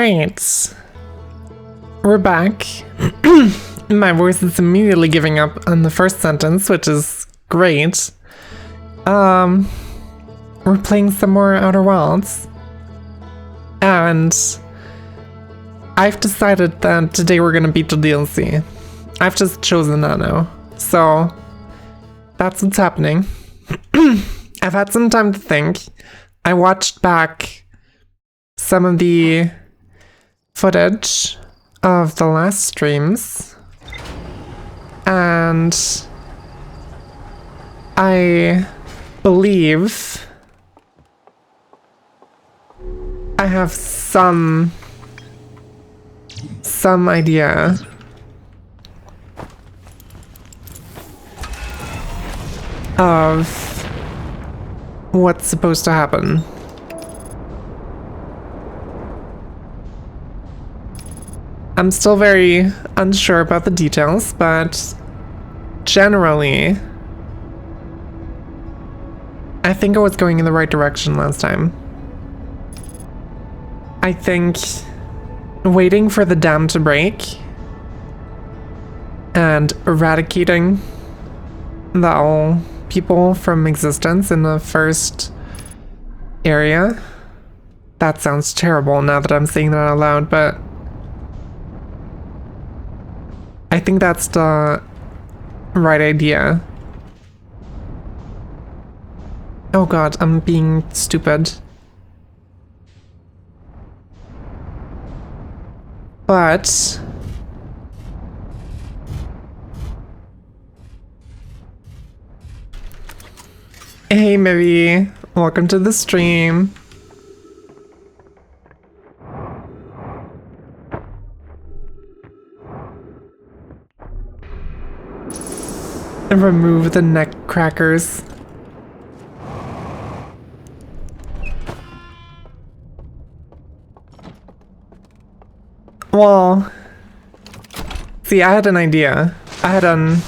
Alright. We're back. My voice is immediately giving up on the first sentence, which is great. We're playing some more Outer Wilds. And I've decided that today we're gonna beat the DLC. I've just chosen that now. So that's what's happening. I've had some time to think. I watched back some of the footage of the last streams, and I believe I have some idea of what's supposed to happen. I'm still very unsure about the details, but generally, I think I was going in the right direction last time. I think waiting for the dam to break and eradicating the owl people from existence in the first area. That sounds terrible now that I'm saying that out loud, but I think that's the right idea. Oh god, I'm being stupid. But hey Mivy, welcome to the stream. And remove the neck crackers. Well, see, I had an idea. I had a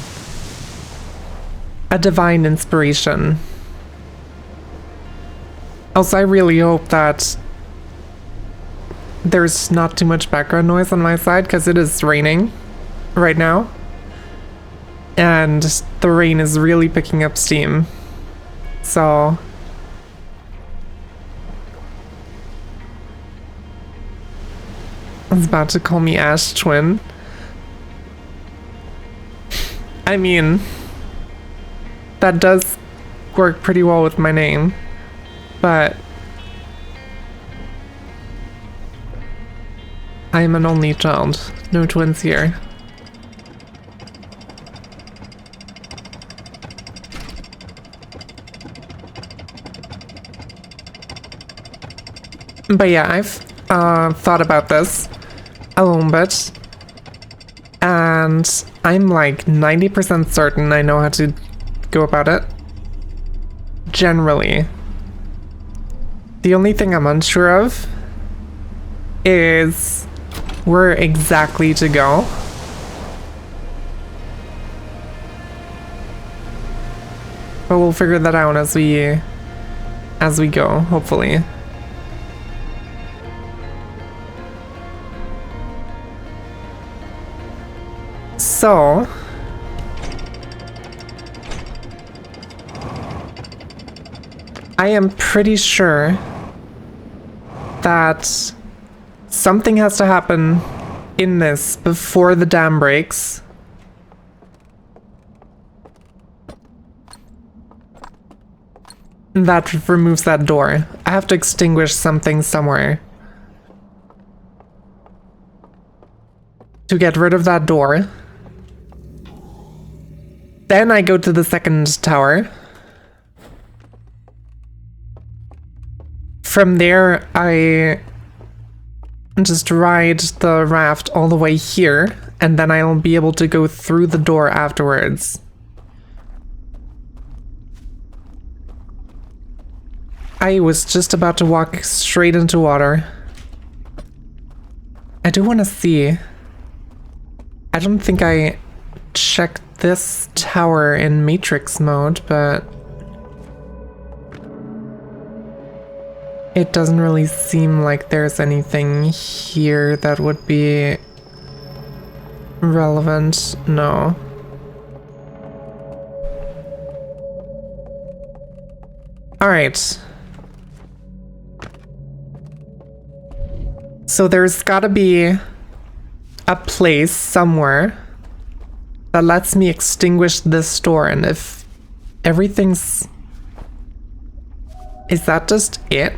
divine inspiration. Also, I really hope that there's not too much background noise on my side, because it is raining right now. And the rain is really picking up steam. So it's about to call me Ash Twin. I mean, that does work pretty well with my name, but I am an only child. No twins here. But yeah, I've thought about this a little bit, and I'm like 90% certain I know how to go about it. Generally. The only thing I'm unsure of is where exactly to go. But we'll figure that out as we go, hopefully. So, I am pretty sure that something has to happen in this before the dam breaks. That removes that door. I have to extinguish something somewhere to get rid of that door. Then I go to the second tower. From there, I just ride the raft all the way here, and then I'll be able to go through the door afterwards. I was just about to walk straight into water. I do want to see. I don't think I checked this tower in Matrix mode, but It doesn't really seem like there's anything here that would be relevant. No. Alright. So there's gotta be a place somewhere that lets me extinguish this door, and if everything's... Is that just it?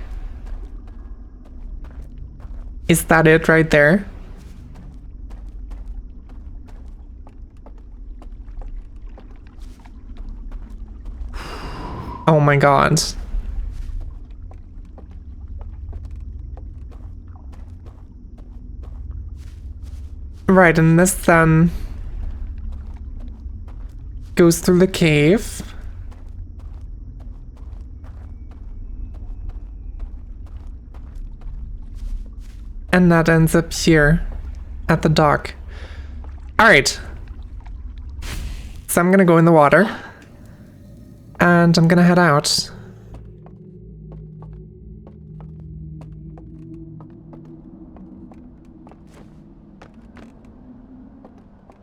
Is that it right there? Oh my god. Right, and this then goes through the cave. And that ends up here at the dock. Alright. So I'm gonna go in the water. And I'm gonna head out.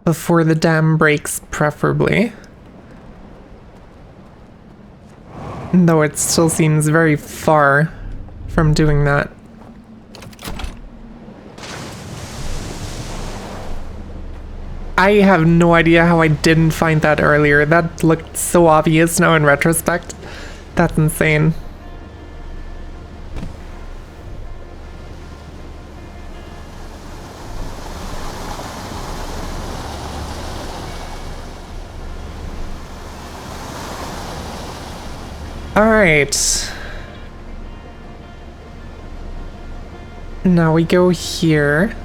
Before the dam breaks, preferably. Though it still seems very far from doing that. I have no idea how I didn't find that earlier. That looked so obvious now in retrospect. That's insane. Alright. Now we go here.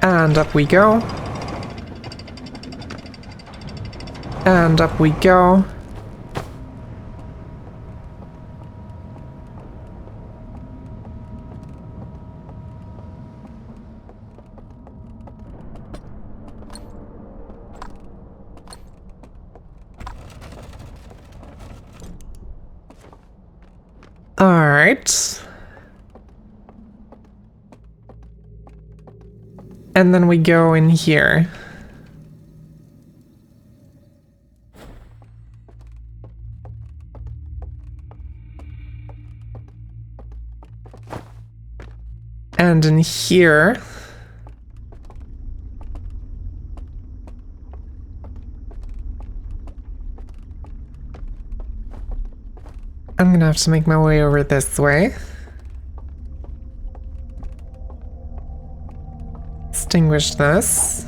And up we go. And up we go. All right. And then we go in here. And in here. I'm gonna have to make my way over this way. Extinguish this.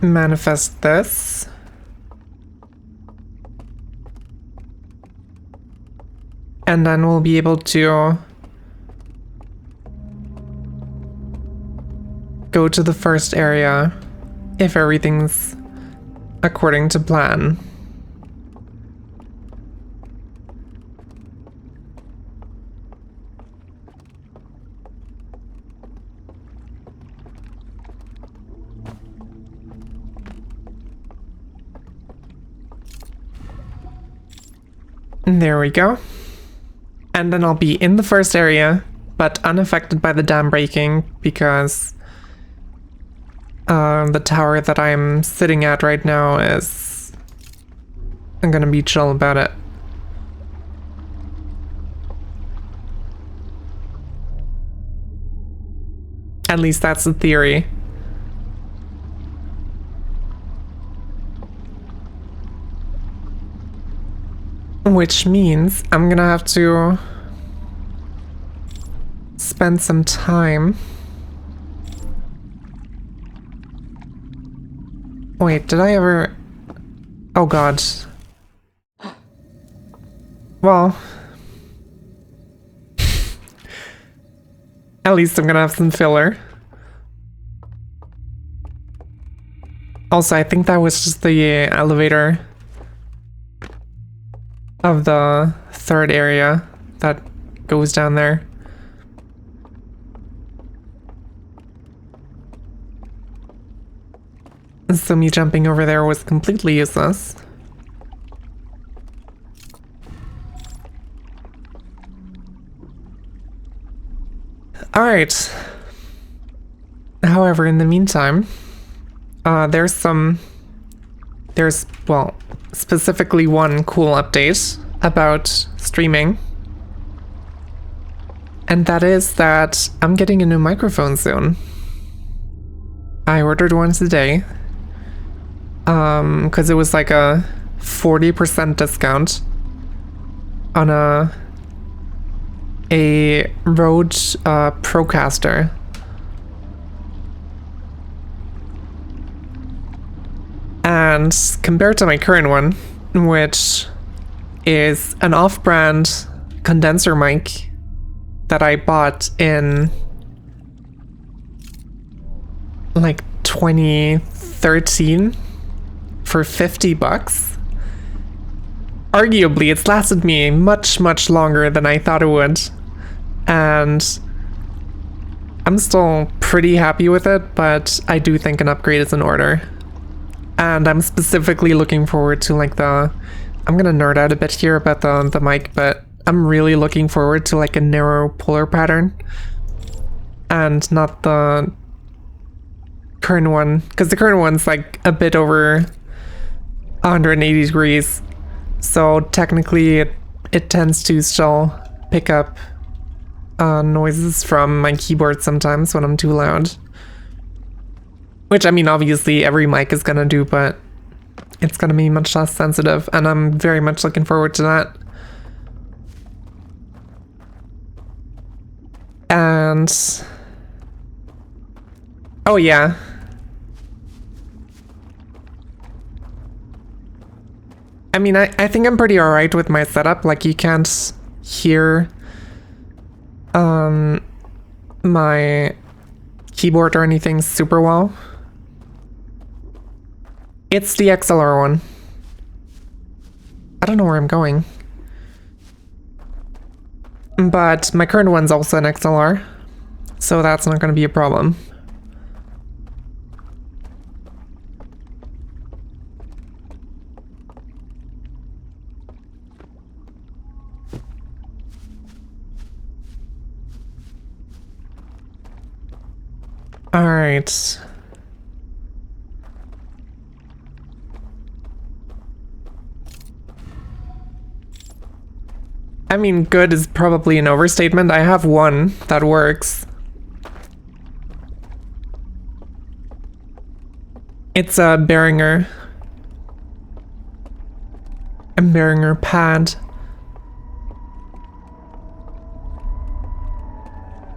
Manifest this. And then we'll be able to go to the first area if everything's according to plan. There we go. And then I'll be in the first area, but unaffected by the dam breaking because the tower that I'm sitting at right now is... I'm gonna be chill about it. At least that's the theory. Which means I'm gonna have to spend some time. Wait, did I ever... Oh god. Well... At least I'm gonna have some filler. Also, I think that was just the elevator of the third area that goes down there. So me jumping over there was completely useless. Alright. However, in the meantime, there's, well, specifically one cool update about streaming. And that is that I'm getting a new microphone soon. I ordered one today. Because it was like a 40% discount on a Rode Procaster. And compared to my current one, which is an off-brand condenser mic that I bought in like 2013 for $50. Arguably, it's lasted me much longer than I thought it would. And I'm still pretty happy with it, but I do think an upgrade is in order. And I'm specifically looking forward to like I'm gonna nerd out a bit here about the mic, but I'm really looking forward to like a narrow polar pattern and not the current one, because the current one's like a bit over 180 degrees. So technically it tends to still pick up noises from my keyboard sometimes when I'm too loud. Which, I mean, obviously every mic is gonna do, but it's gonna be much less sensitive, and I'm very much looking forward to that. And... oh yeah. I mean, I think I'm pretty alright with my setup. Like, you can't hear my keyboard or anything super well. It's the XLR one. I don't know where I'm going. But my current one's also an XLR, so that's not going to be a problem. All right. I mean, good is probably an overstatement. I have one that works. It's a Behringer. A Behringer pad.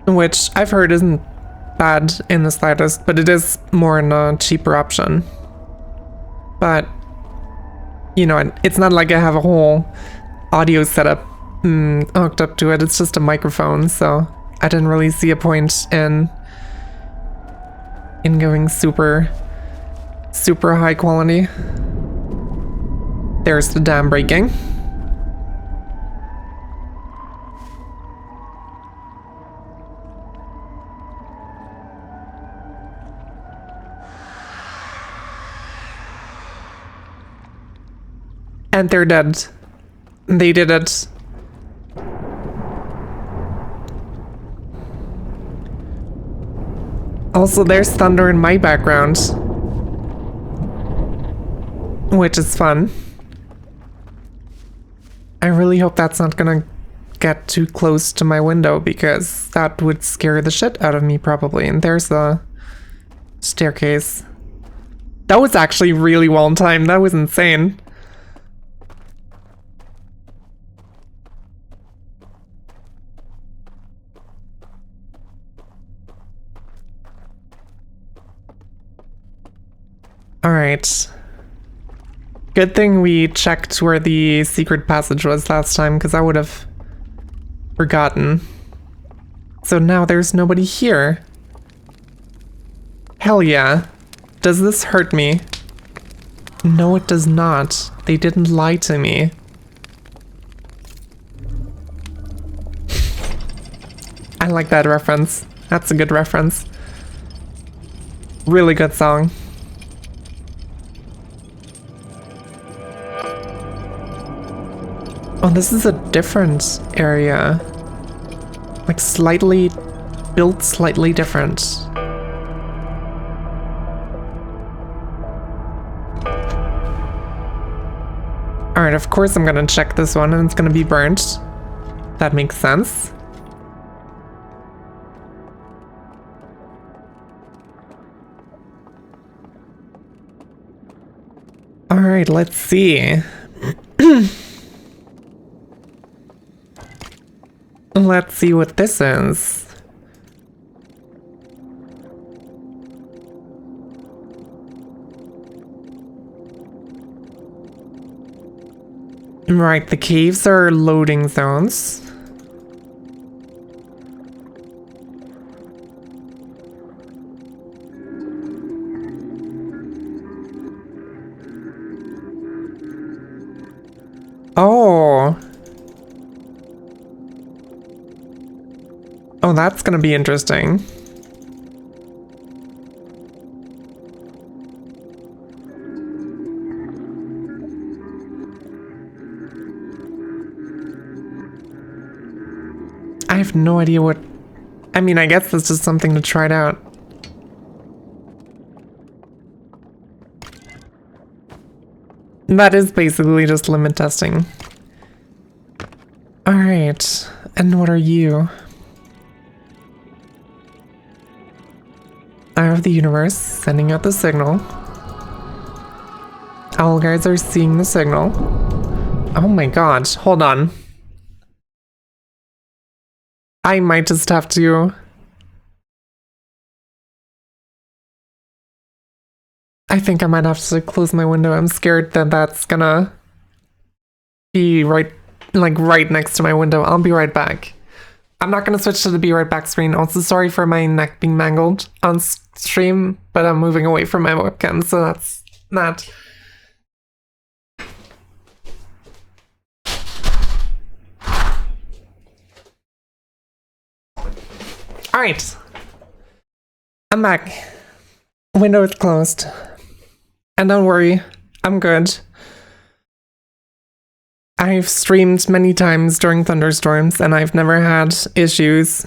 Which I've heard isn't bad in the slightest, but it is more in a cheaper option. But, you know, it's not like I have a whole audio setup hooked up to it. It's just a microphone, so I didn't really see a point in going super high quality. There's the dam breaking. And they're dead. They did it. Also, there's thunder in my background, which is fun. I really hope that's not gonna get too close to my window, because that would scare the shit out of me probably. And there's the staircase. That was actually really well timed. That was insane. Alright. Good thing we checked where the secret passage was last time, because I would have forgotten. So now there's nobody here. Hell yeah. Does this hurt me? No, it does not. They didn't lie to me. I like that reference. That's a good reference. Really good song. Oh, this is a different area. Like slightly built slightly different. Alright, of course I'm gonna check this one and it's gonna be burnt. That makes sense. Alright, let's see. Let's see what this is. Right, the caves are loading zones. Oh. Oh, that's gonna be interesting. I have no idea what... I mean, I guess this is something to try it out. That is basically just limit testing. Alright, and what are you? Eye of the Universe, sending out the signal. Owl guys are seeing the signal. Oh my god, hold on. I might just have to... I think I might have to close my window. I'm scared that that's gonna be right next to my window. I'll be right back. I'm not gonna switch to the be right back screen. Also, sorry for my neck being mangled on stream, but I'm moving away from my webcam, so that's not... Alright. I'm back. Window is closed. And don't worry, I'm good. I've streamed many times during thunderstorms and I've never had issues.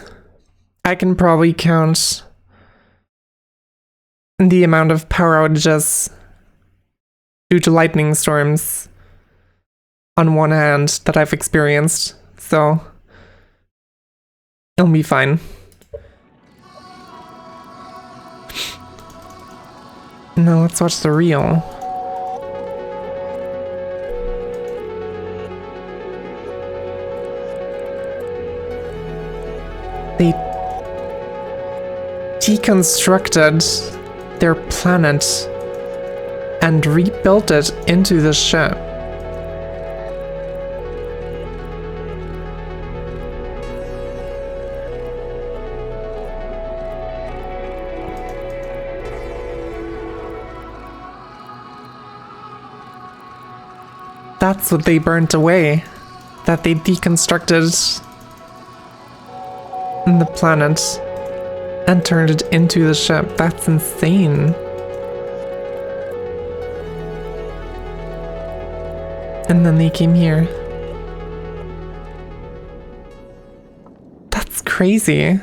I can probably count the amount of power outages due to lightning storms on one hand that I've experienced, so it'll be fine. Now let's watch the reel. They deconstructed their planet and rebuilt it into the ship. That's what they burnt away. That they deconstructed the planet and turned it into the ship. That's insane. And then they came here. That's crazy.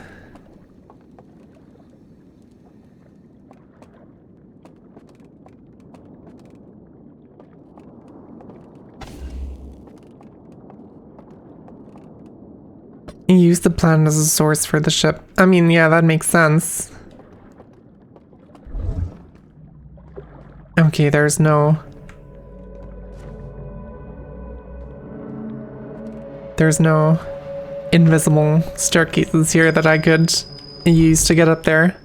Use the planet as a source for the ship. I mean, yeah, that makes sense. Okay, there's no invisible staircases here that I could use to get up there.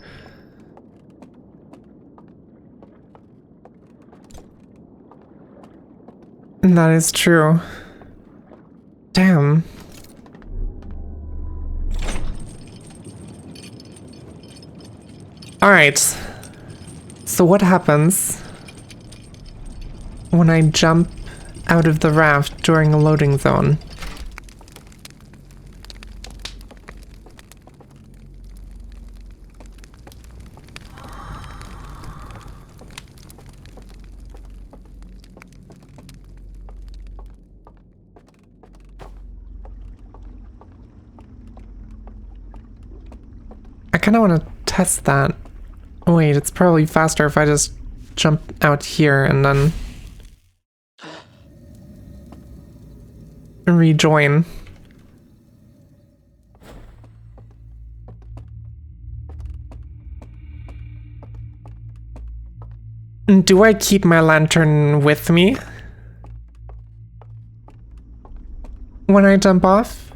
And that is true. Damn. Alright, so what happens when I jump out of the raft during a loading zone? kind of want to test that. Wait, it's probably faster if I just jump out here and then rejoin. Do I keep my lantern with me when I jump off?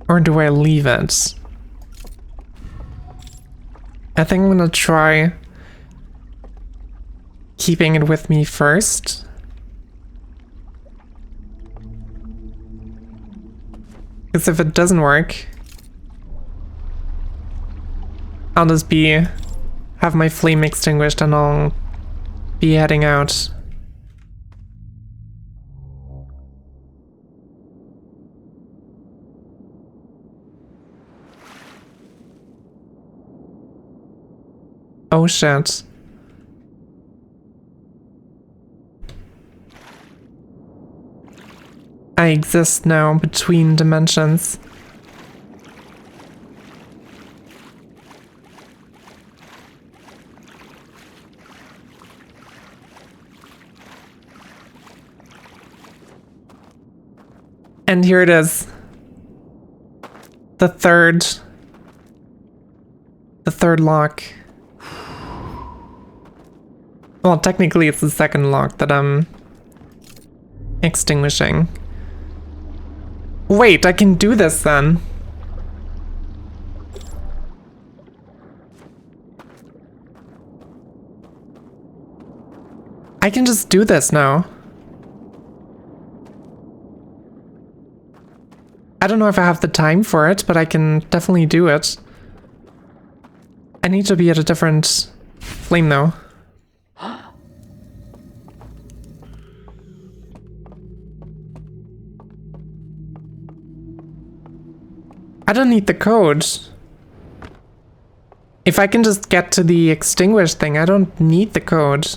Or do I leave it? I think I'm gonna try keeping it with me first. Because if it doesn't work, I'll just have my flame extinguished and I'll be heading out. Oh shit. I exist now between dimensions. And here it is. The third lock. Well, technically it's the second lock that I'm extinguishing. Wait, I can do this then. I can just do this now. I don't know if I have the time for it, but I can definitely do it. I need to be at a different flame though. I don't need the code. If I can just get to the extinguish thing, I don't need the code.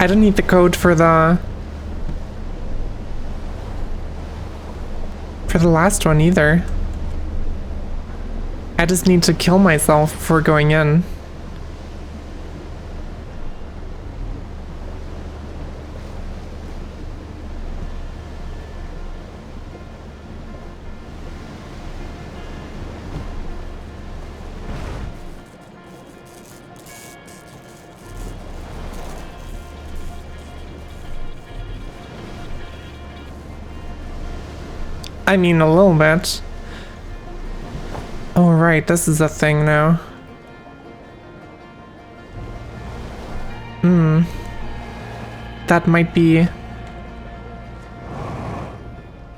I don't need the code for the last one either. I just need to kill myself before going in. I mean, a little bit. Oh, right, this is a thing now. That might be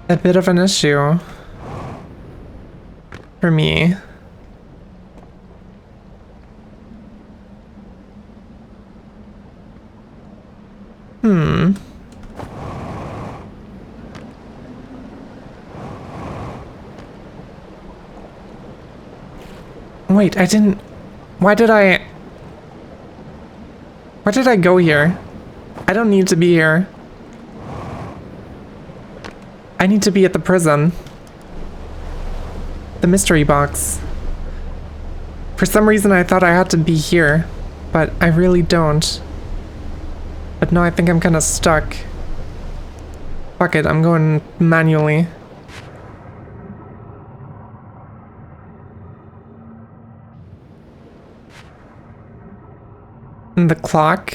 a bit of an issue for me. Wait, I didn't... Why did I go here? I don't need to be here. I need to be at the prison. The mystery box. For some reason I thought I had to be here, but I really don't. But no, I think I'm kind of stuck. Fuck it, I'm going manually. The clock.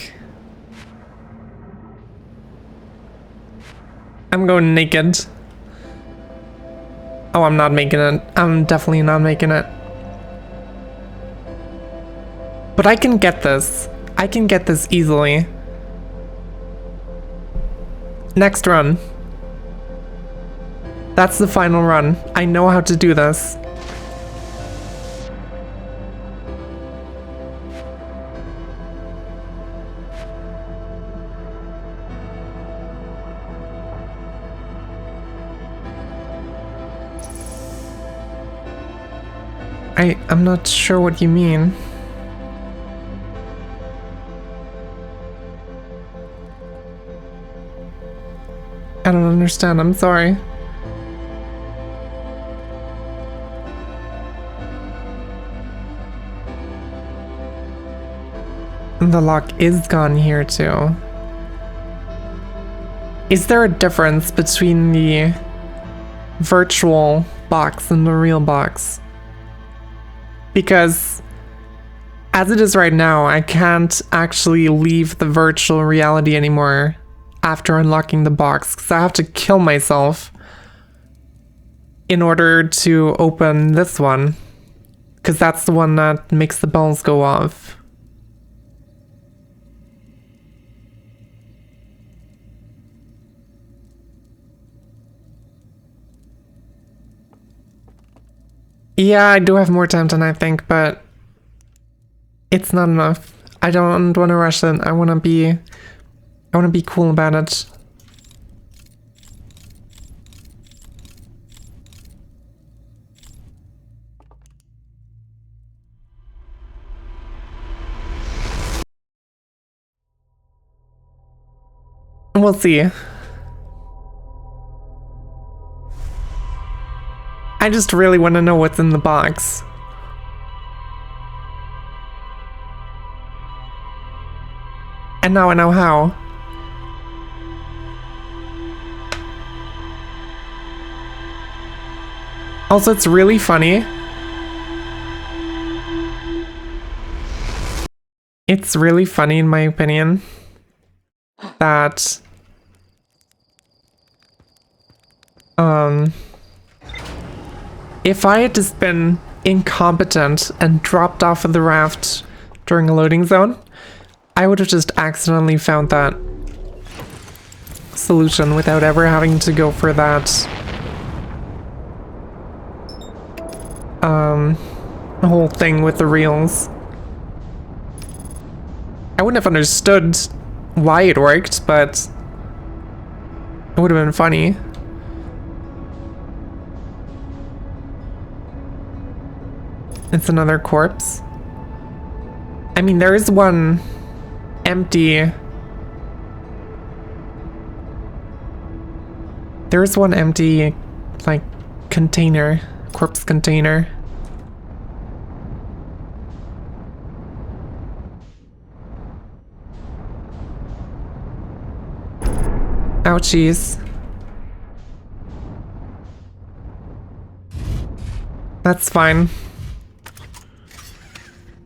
I'm going naked. Oh, I'm not making it. I'm definitely not making it. But I can get this. I can get this easily. Next run. That's the final run. I know how to do this. I'm not sure what you mean. I don't understand, I'm sorry. The lock is gone here too. Is there a difference between the virtual box and the real box? Because as it is right now, I can't actually leave the virtual reality anymore after unlocking the box, because I have to kill myself in order to open this one, because that's the one that makes the bells go off. Yeah, I do have more time than I think, but it's not enough. I don't want to rush it. I want to be cool about it. We'll see. I just really want to know what's in the box. And now I know how. Also, it's really funny. It's really funny, in my opinion, that if I had just been incompetent and dropped off of the raft during a loading zone, I would have just accidentally found that solution without ever having to go for that whole thing with the reels. I wouldn't have understood why it worked, but it would have been funny. It's another corpse. I mean, there is one empty. There's one empty, like, container, corpse container. Ouchies. That's fine.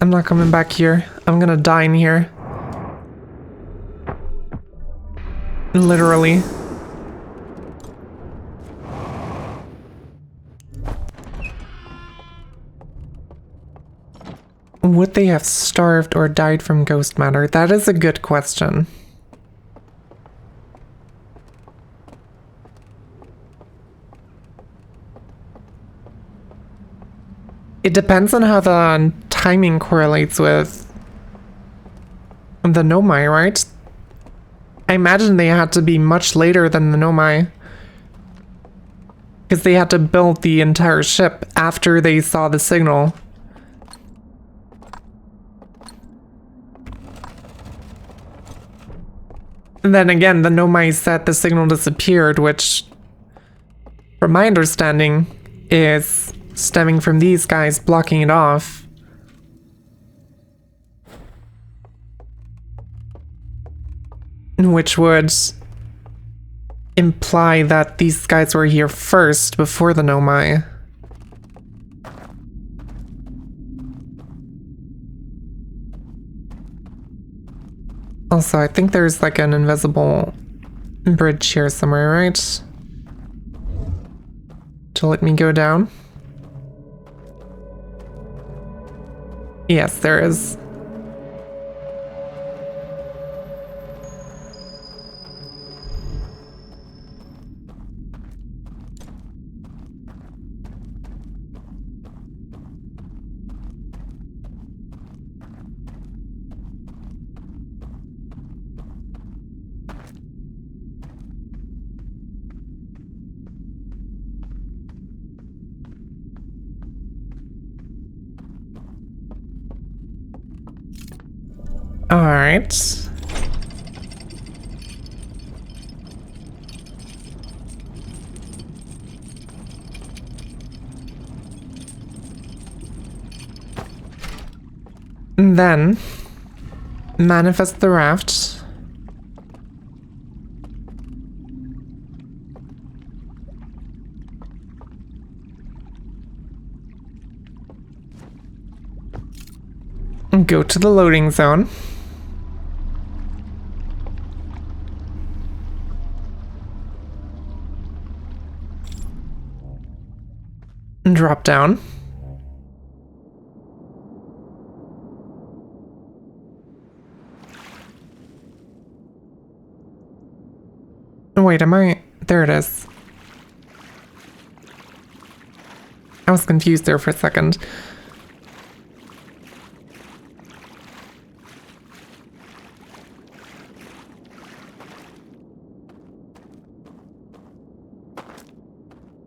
I'm not coming back here. I'm gonna die in here. Literally. Would they have starved or died from ghost matter? That is a good question. It depends on how the timing correlates with the Nomai, right? I imagine they had to be much later than the Nomai, because they had to build the entire ship after they saw the signal. And then again, the Nomai said the signal disappeared, which, from my understanding, is stemming from these guys blocking it off. Which would imply that these guys were here first before the Nomai. Also, I think there's like an invisible bridge here somewhere, right? To let me go down. Yes, there is. Alright. Then, manifest the raft. And go to the loading zone. And drop down. Wait, am I? There it is. I was confused there for a second.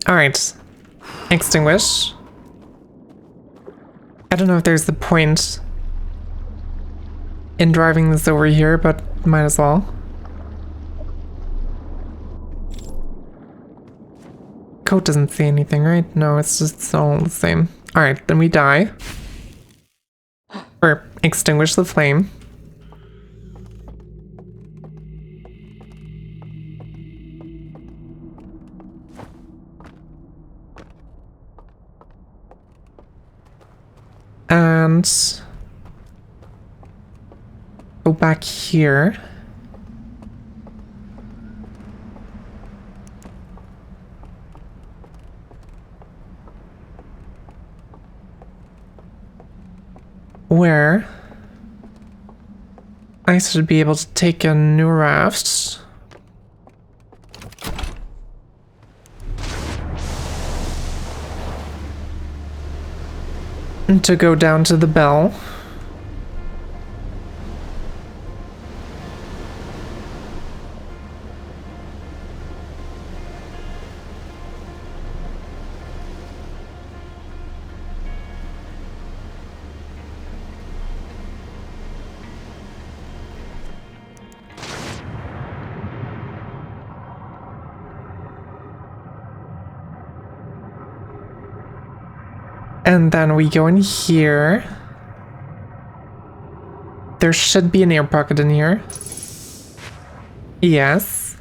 Alright. Extinguish. I don't know if there's the point in driving this over here, but might as well. Code doesn't say anything, right? No, it's just all the same. Alright, then we die. Or extinguish the flame. And go back here. Where I should be able to take a new raft. And to go down to the bell. And then we go in here. There should be an air pocket in here. Yes.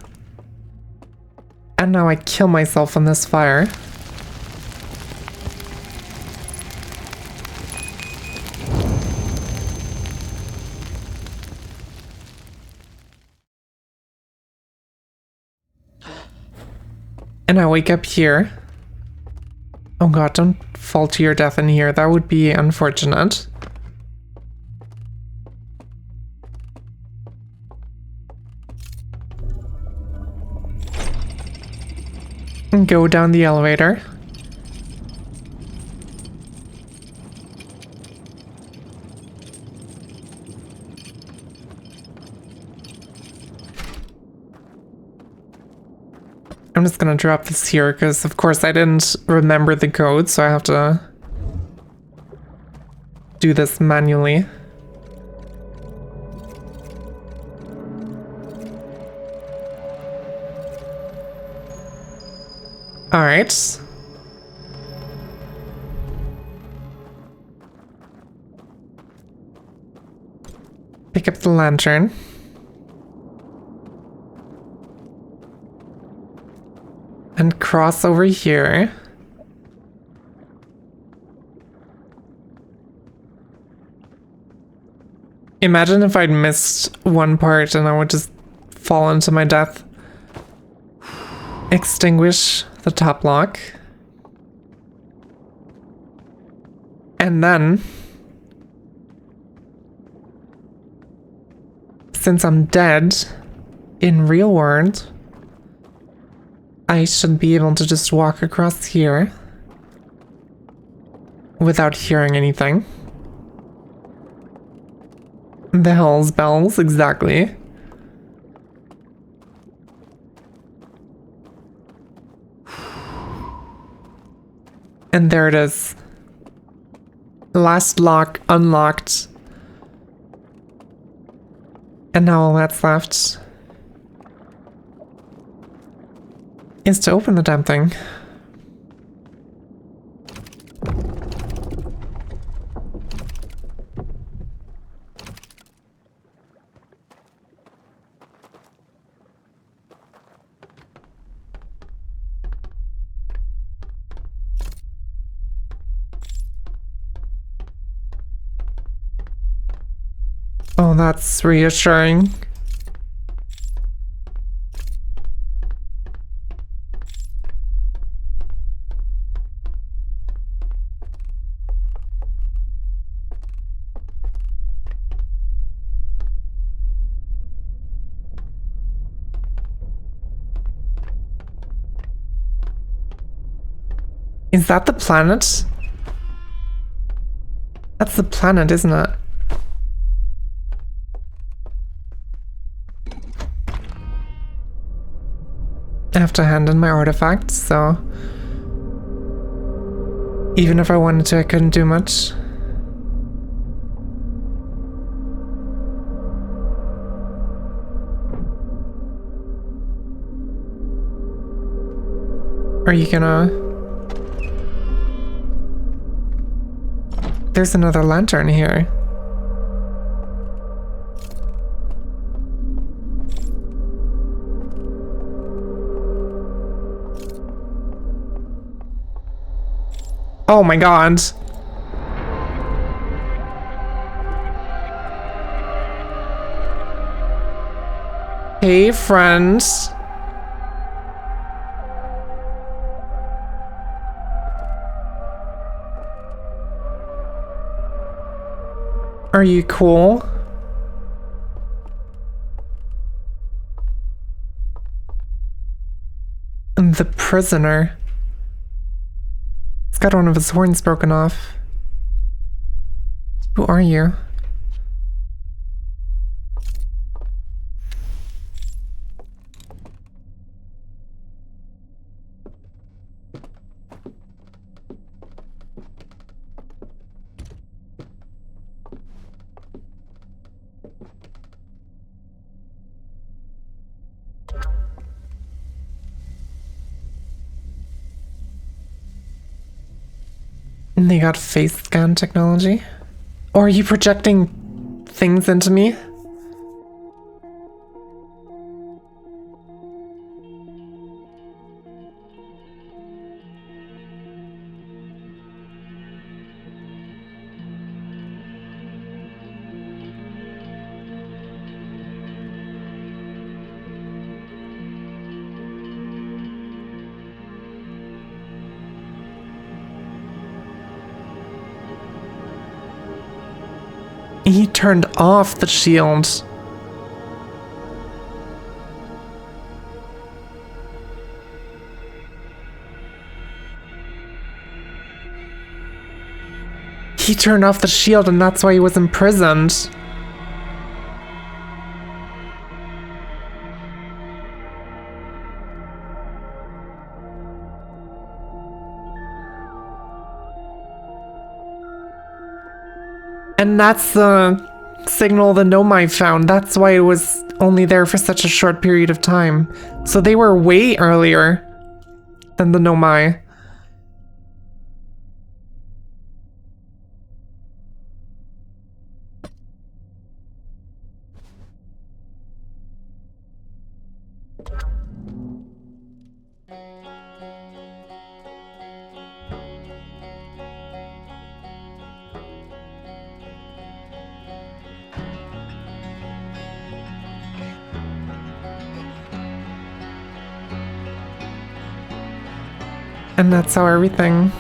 And now I kill myself on this fire. And I wake up here. Oh god, don't fall to your death in here. That would be unfortunate. And go down the elevator. I'm just gonna drop this here because, of course, I didn't remember the code, so I have to do this manually. All right. Pick up the lantern. And cross over here. Imagine if I'd missed one part and I would just fall into my death. Extinguish the top lock. And then, since I'm dead in real world, I should be able to just walk across here without hearing anything. The hell's bells, exactly. And there it is. Last lock unlocked. And now all that's left is to open the damn thing. Oh, that's reassuring. Is that the planet? That's the planet, isn't it? I have to hand in my artifacts, so even if I wanted to, I couldn't do much. Are you gonna... There's another lantern here. Oh my god. Hey, friend. Are you cool? The prisoner. He's got one of his horns broken off. Who are you? And they got face scan technology? Or are you projecting things into me? He turned off the shield. He turned off the shield and that's why he was imprisoned. And that's the signal the Nomai found. That's why it was only there for such a short period of time. So they were way earlier than the Nomai. And that's how everything...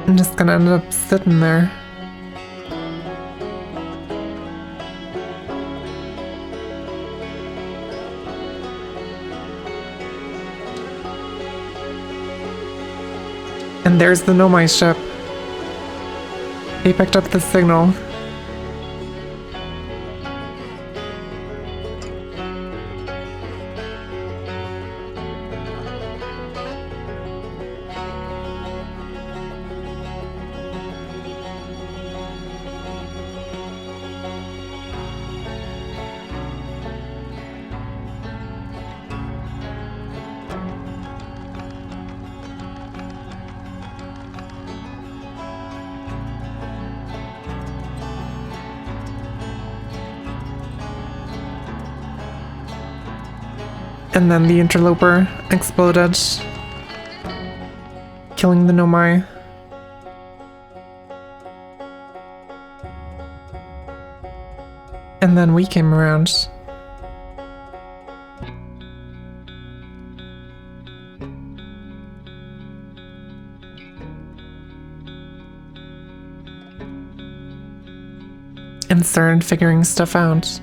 I'm just gonna end up sitting there. And there's the Nomai ship. He picked up the signal. And then the interloper exploded, killing the Nomai. And then we came around. And started figuring stuff out.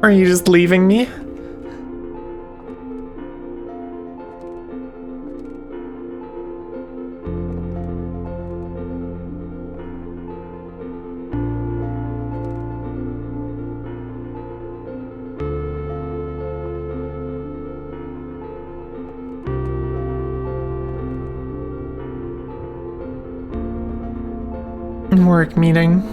Are you just leaving me? Work meeting.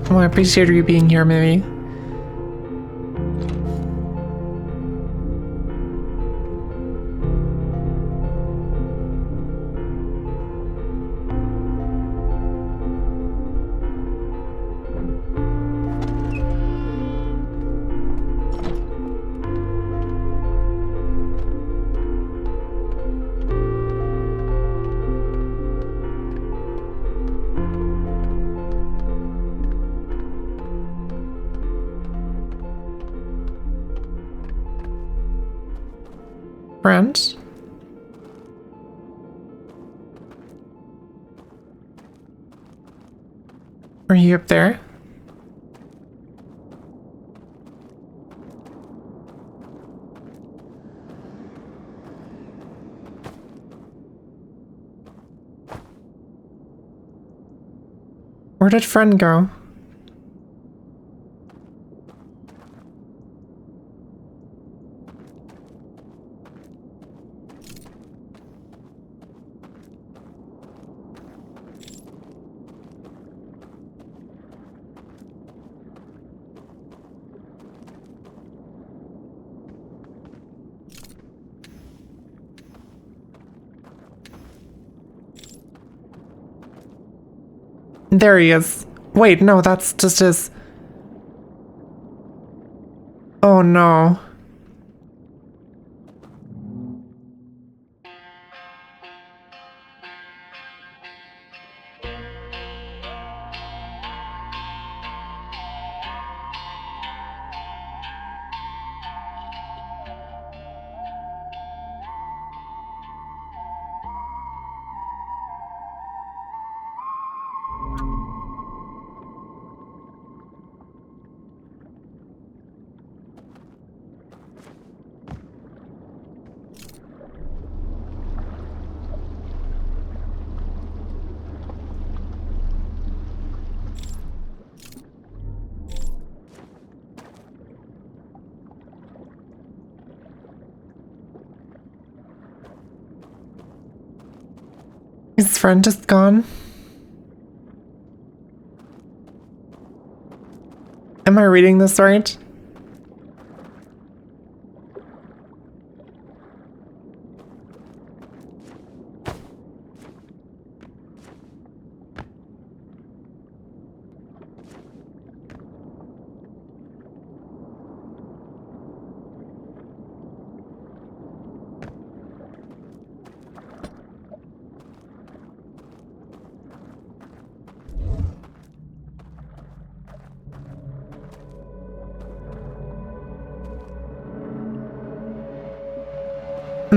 Well, I appreciate you being here, maybe. Friend? Are you up there? Where did friend go? There he is. Wait, no, that's just his... Oh no. His friend just gone? Am I reading this right?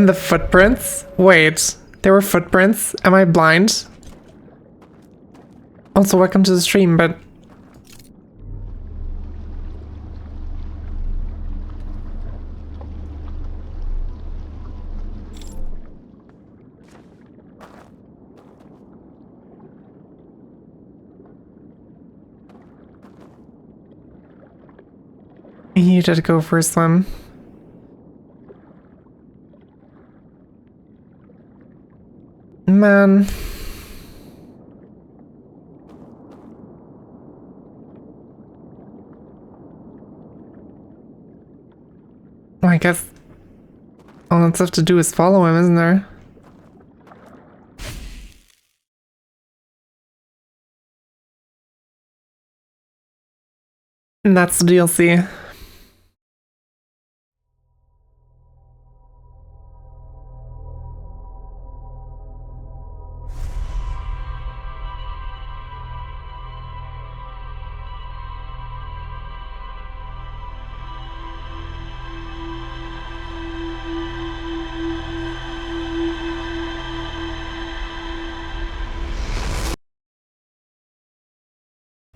The footprints? Wait, there were footprints? Am I blind? Also, welcome to the stream, but... You did go for a swim. Man. Well, I guess all that's left to do is follow him, isn't there? And that's the DLC.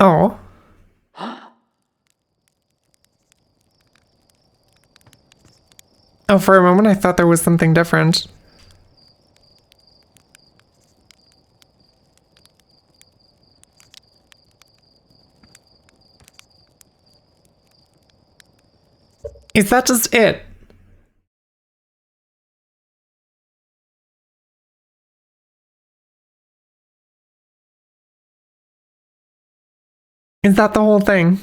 Oh. Oh, for a moment I thought there was something different. Is that just it? Is that the whole thing?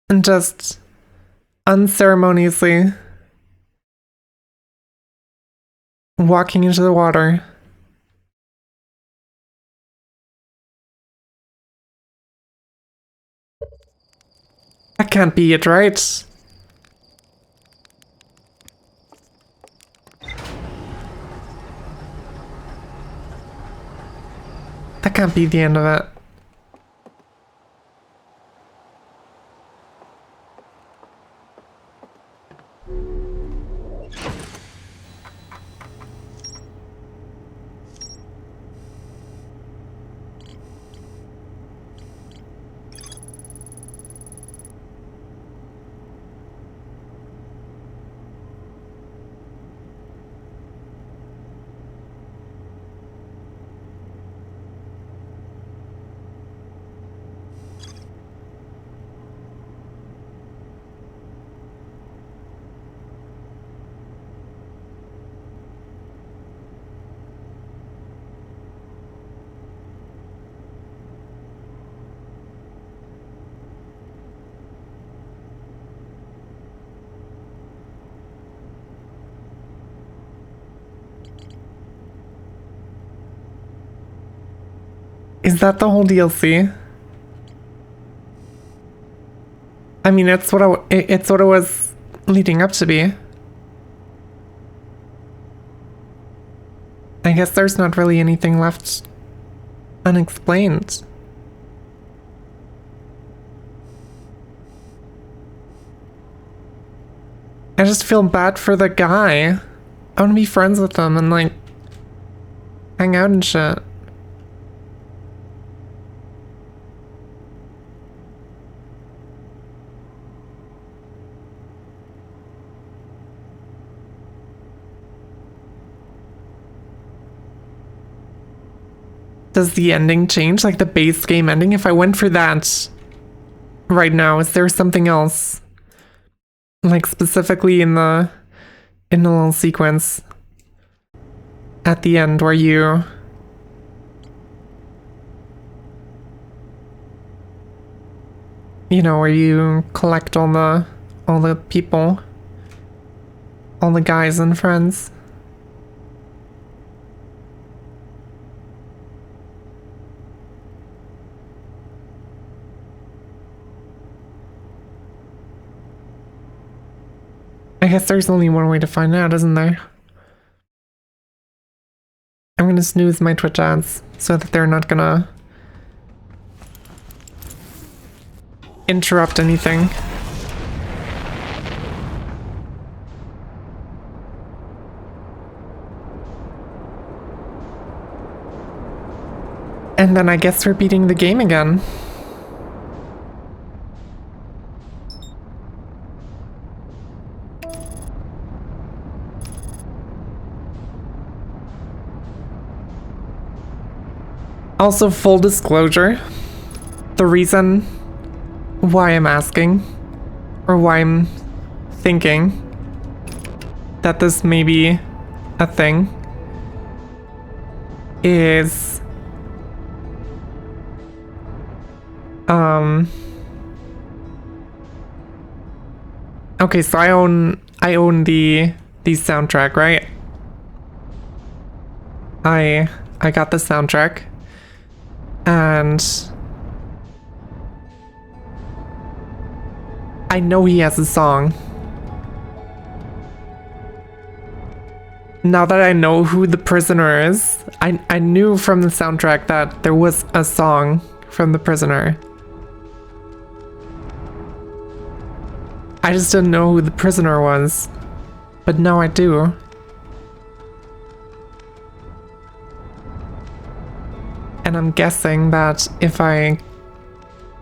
And just unceremoniously walking into the water. That can't be it, right? That can't be the end of it. Is that the whole DLC? I mean, it's what it was leading up to be. I guess there's not really anything left unexplained. I just feel bad for the guy. I want to be friends with him and like hang out and shit. Does the ending change? Like the base game ending? If I went for that right now, is there something else? Like specifically in the little sequence at the end where you know, where you collect all the people, all the guys and friends. I guess there's only one way to find out, isn't there? I'm gonna snooze my Twitch ads so that they're not gonna interrupt anything. And then I guess we're beating the game again. Also, full disclosure, the reason why I'm asking, or why I'm thinking that this may be a thing, is okay, so I own the soundtrack, right? I got the soundtrack, and I know he has a song. Now that I know who the prisoner is, I knew from the soundtrack that there was a song from the prisoner. I just didn't know who the prisoner was, but now I do. And I'm guessing that if I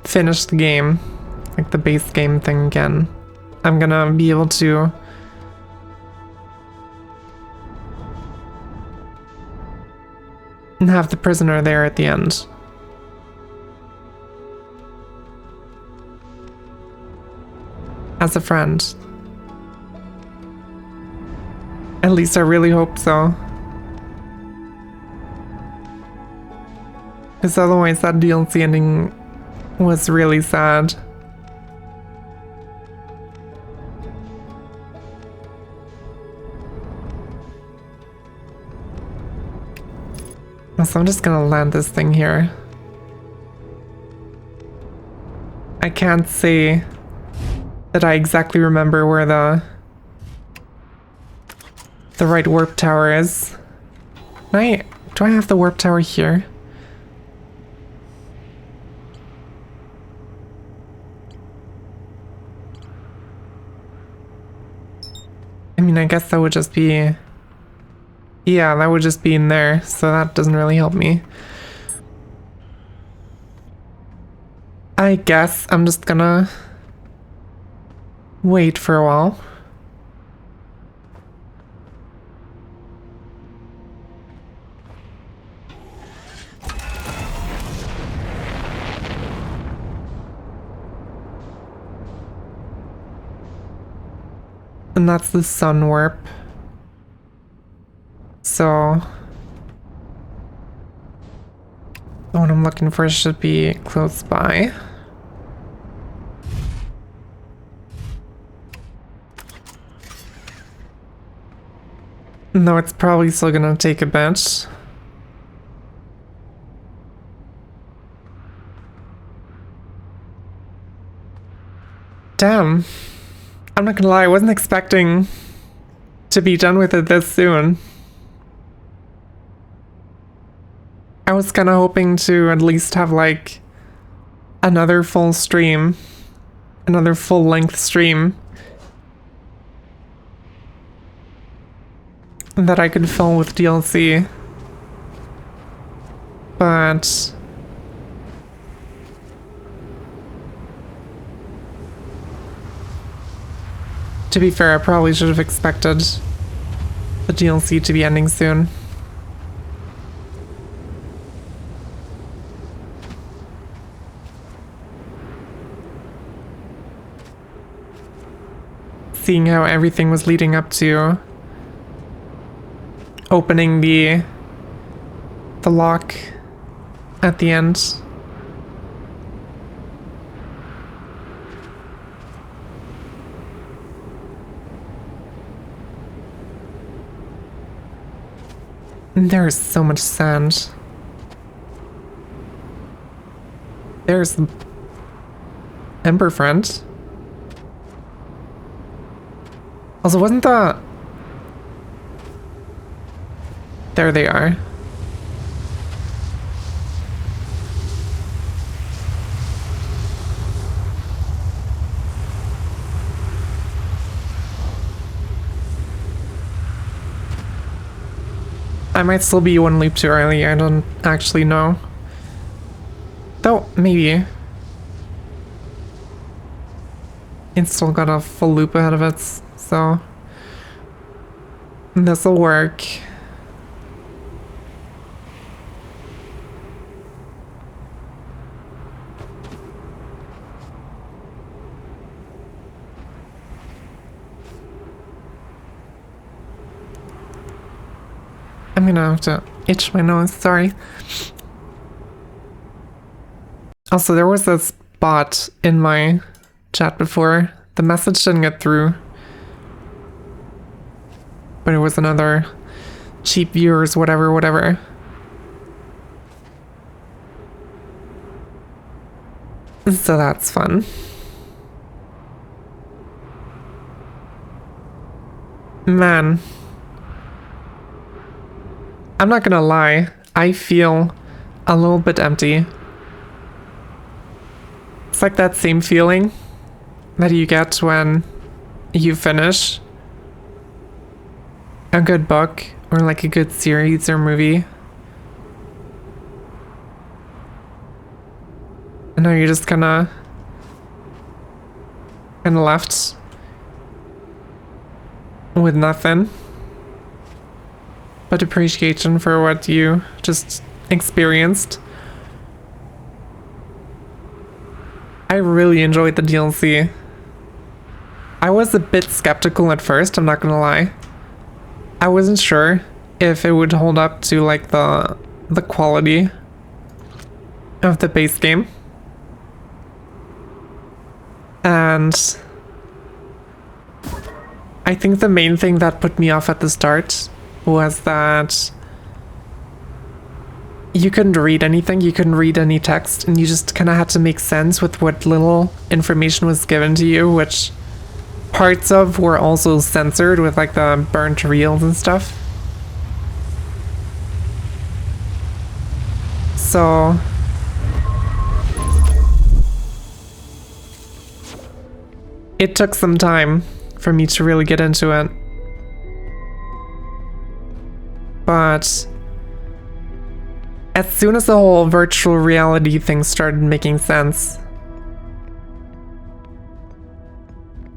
finish the game, like the base game thing again, I'm gonna be able to have the prisoner there at the end. As a friend. At least I really hope so. Because otherwise that DLC ending was really sad. So I'm just gonna land this thing here. I can't say that I exactly remember where the right warp tower is. Do I have the warp tower here? I mean, I guess that would just be... Yeah, that would just be in there, so that doesn't really help me. I guess I'm just gonna wait for a while. And that's the sun warp. So the one I'm looking for should be close by. No, it's probably still gonna take a bit. Damn. I'm not gonna lie, I wasn't expecting to be done with it this soon. I was kinda hoping to at least have like another full stream, another full length stream that I could fill with DLC. But to be fair, I probably should have expected the DLC to be ending soon. Seeing how everything was leading up to opening the lock at the end. There is so much sand. There's Ember Friend. Also, wasn't the... There they are. I might still be one loop too early, I don't actually know. Though, maybe. It's still got a full loop ahead of it, so... This'll work. I'm gonna have to itch my nose, sorry. Also, there was this bot in my chat before. The message didn't get through. But it was another cheap viewers, whatever. So that's fun. Man. I'm not gonna lie, I feel a little bit empty. It's like that same feeling that you get when you finish a good book or like a good series or movie. And now you're just kinda left with nothing but appreciation for what you just experienced. I really enjoyed the DLC. I was a bit skeptical at first, I'm not gonna lie. I wasn't sure if it would hold up to like the quality of the base game. And I think the main thing that put me off at the start was that you couldn't read anything, you couldn't read any text, and you just kind of had to make sense with what little information was given to you, which parts of were also censored with like the burnt reels and stuff. So it took some time for me to really get into it. But as soon as the whole virtual reality thing started making sense,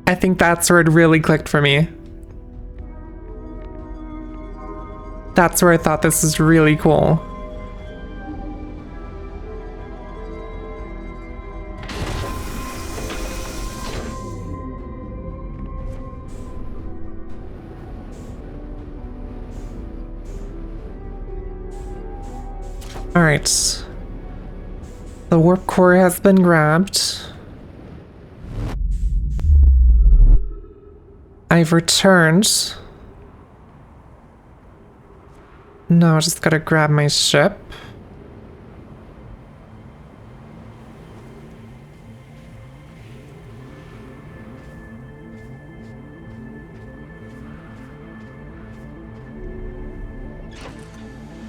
I think that's where it really clicked for me. That's where I thought this is really cool. Alright. The warp core has been grabbed. I've returned. Now I just gotta grab my ship.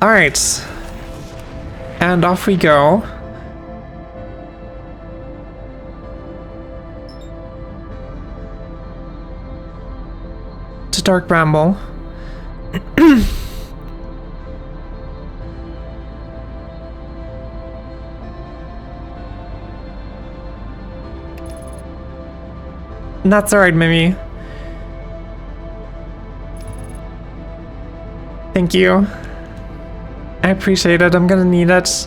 Alright. And off we go. To Dark Bramble. That's alright, Mimi. Thank you. I appreciate it. I'm gonna need it.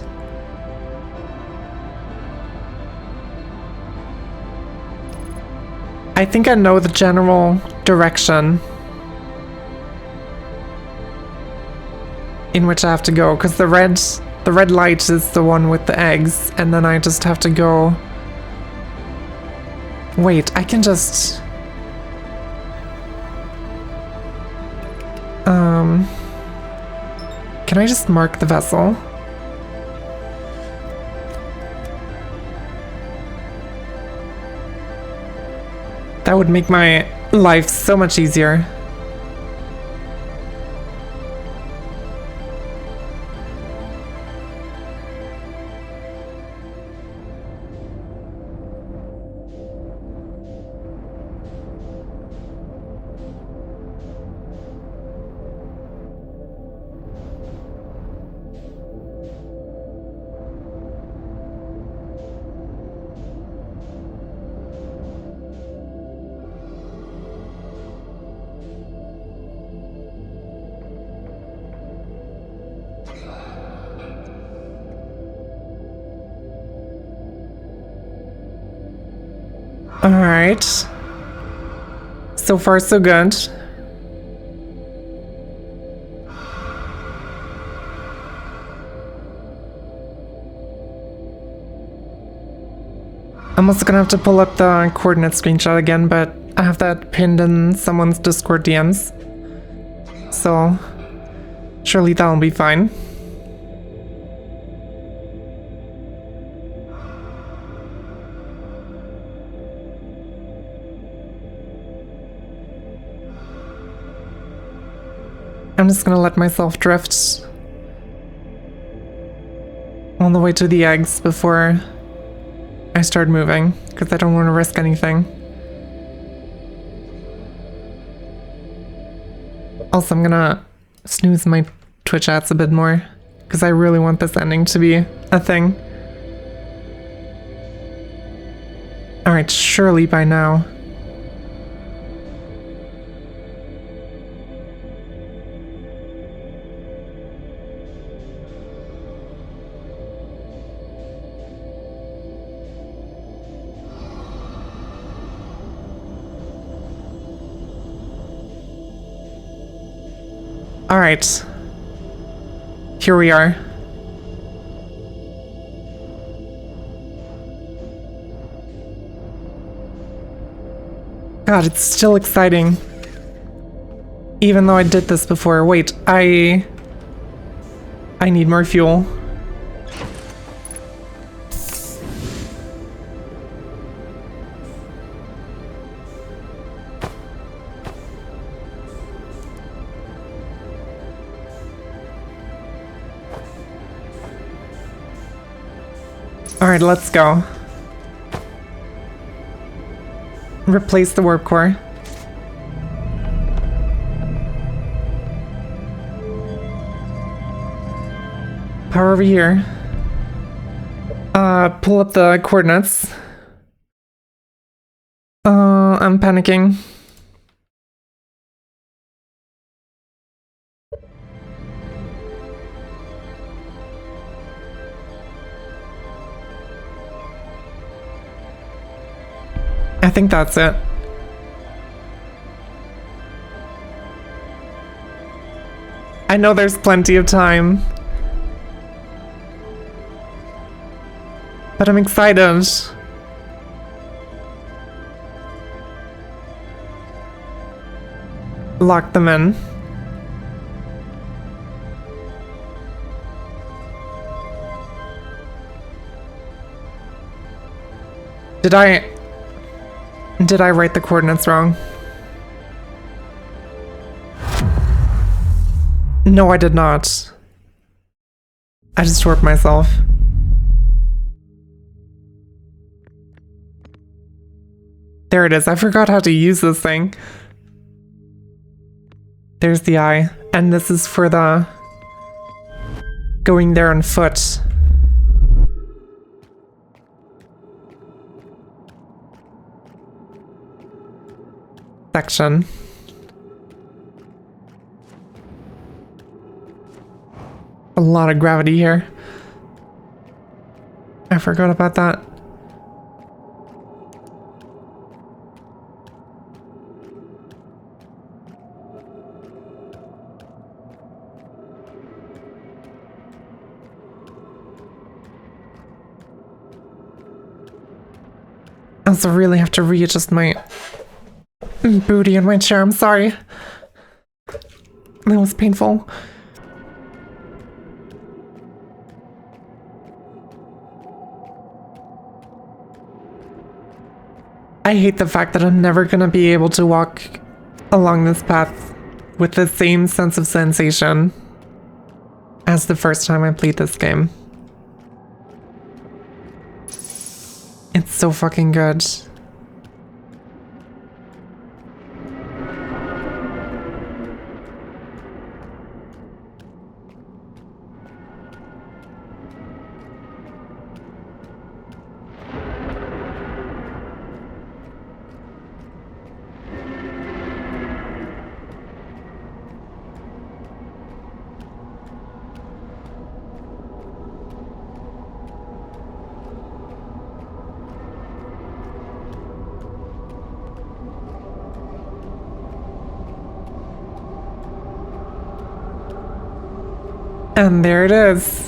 I think I know the general direction in which I have to go, because the red light is the one with the eggs, and then I just have to go. Wait, I can just can I just mark the vessel? That would make my life so much easier. Alright. So far, so good. I'm also gonna have to pull up the coordinate screenshot again, but I have that pinned in someone's Discord DMs. So, surely that'll be fine. I'm just gonna let myself drift all the way to the eggs before I start moving, because I don't want to risk anything. Also, I'm gonna snooze my Twitch ads a bit more, because I really want this ending to be a thing. Alright, surely by now. Alright. Here we are. God, it's still exciting. Even though I did this before. Wait, I need more fuel. Alright, let's go. Replace the warp core. Power over here. Pull up the coordinates. I'm panicking. I think that's it. I know there's plenty of time. But I'm excited. Lock them in. Did I write the coordinates wrong? No, I did not. I just warped myself. There it is. I forgot how to use this thing. There's the eye. And this is for the going there on foot. Section. A lot of gravity here. I forgot about that. I also really have to readjust my booty in my chair. I'm sorry. That was painful. I hate the fact that I'm never gonna be able to walk along this path with the same sense of sensation as the first time I played this game. It's so fucking good. And there it is.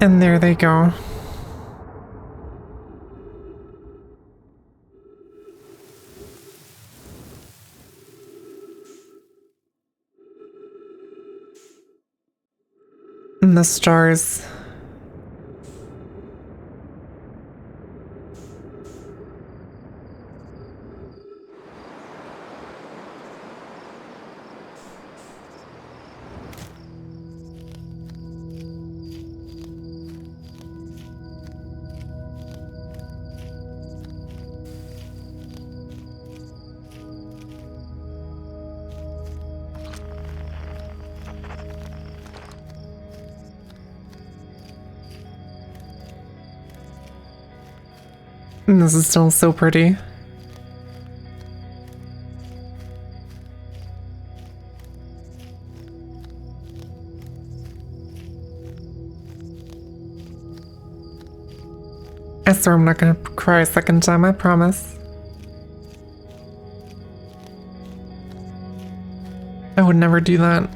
And there they go. And the stars. And this is still so pretty. I swear I'm not gonna cry a second time, I promise. I would never do that.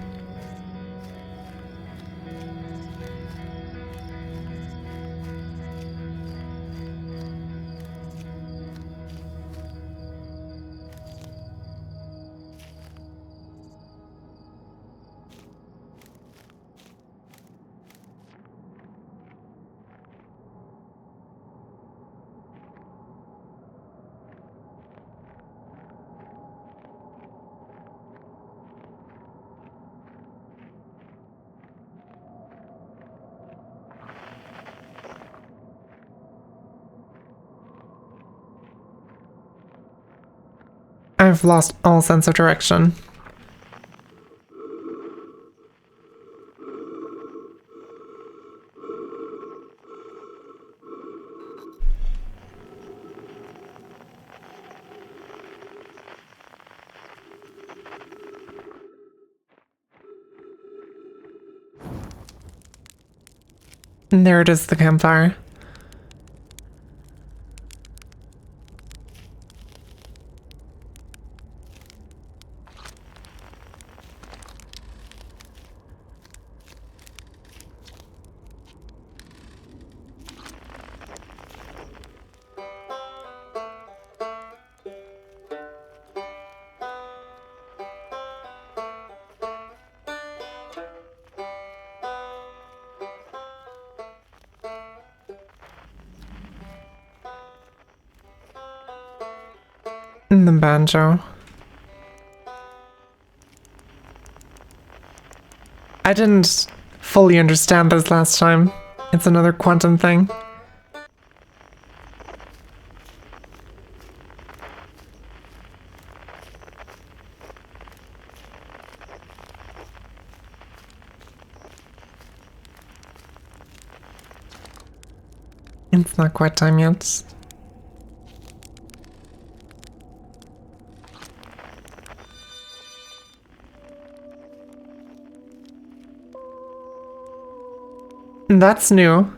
I've lost all sense of direction. And there it is, the campfire. And the banjo. I didn't fully understand this last time. It's another quantum thing. It's not quite time yet. That's new.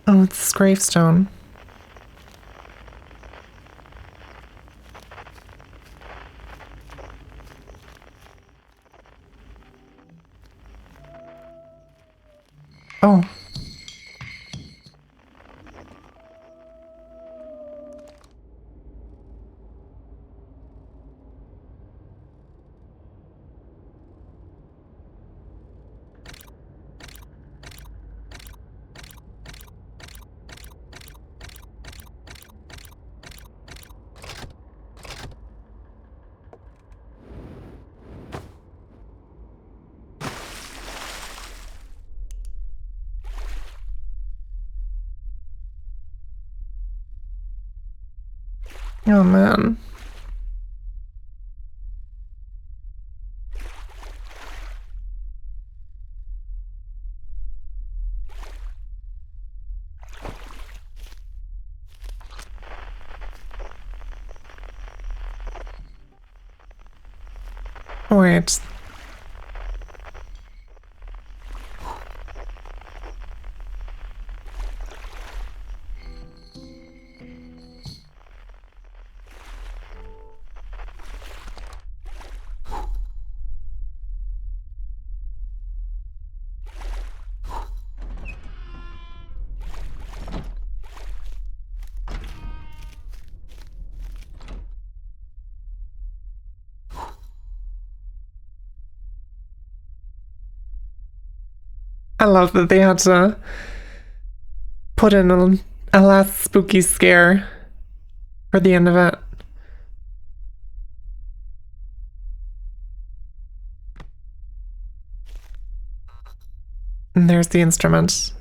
Oh, it's this gravestone. Oh. Oh man. Wait. I love that they had to put in a last spooky scare for the end of it. And there's the instrument.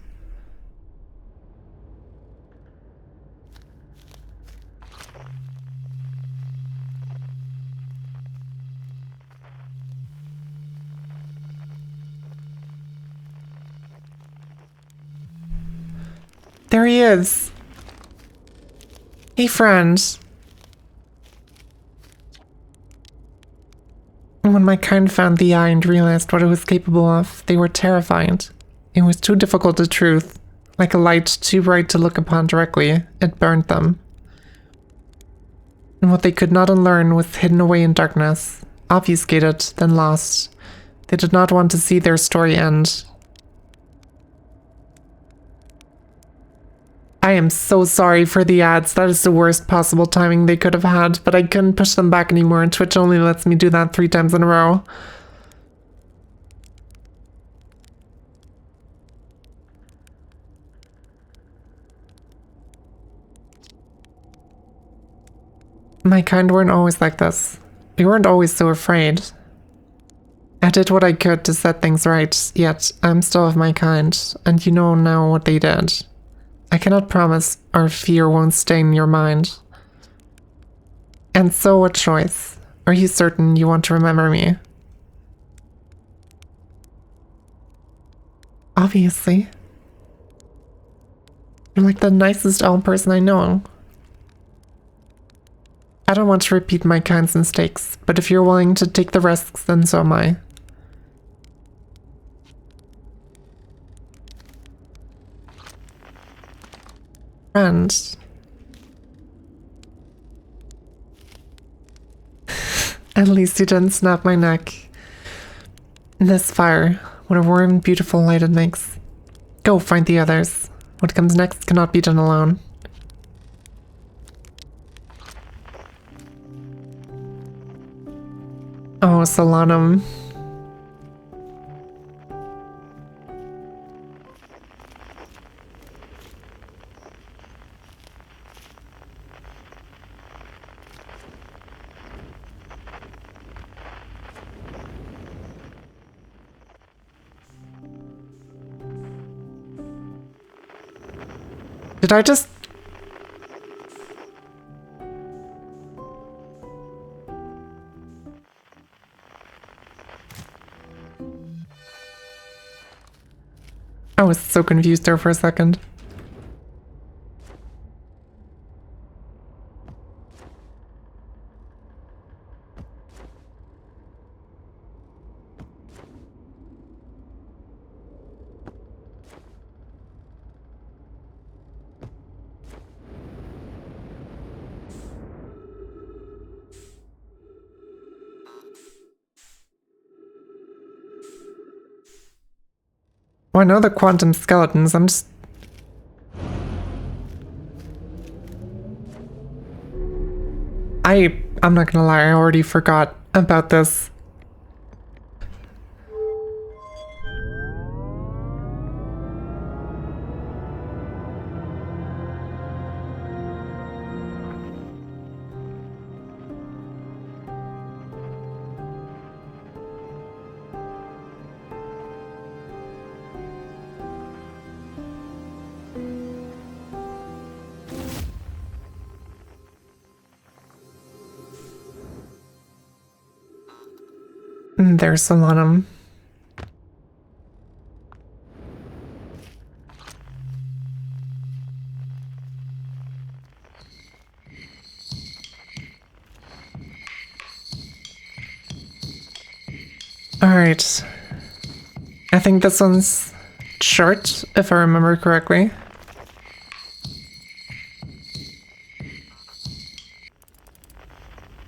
There he is. Hey, friend. When my kind found the eye and realized what it was capable of, they were terrified. It was too difficult a truth. Like a light too bright to look upon directly, it burned them. And what they could not unlearn was hidden away in darkness, obfuscated, then lost. They did not want to see their story end. I am so sorry for the ads. That is the worst possible timing they could have had, but I couldn't push them back anymore, and Twitch only lets me do that 3 times in a row. My kind weren't always like this. We weren't always so afraid. I did what I could to set things right, yet I'm still of my kind, and you know now what they did. I cannot promise our fear won't stain your mind. And so what choice? Are you certain you want to remember me? Obviously. You're like the nicest owl person I know. I don't want to repeat my kind's mistakes, but if you're willing to take the risks, then so am I. Friend. At least you didn't snap my neck. This fire, what a warm, beautiful light it makes. Go find the others. What comes next cannot be done alone. Oh, Solanum. Did I just... I was so confused there for a second. Oh, I know the quantum skeletons, I'm just... I'm not gonna lie, I already forgot about this. There's Solanum. Alright. I think this one's short, if I remember correctly.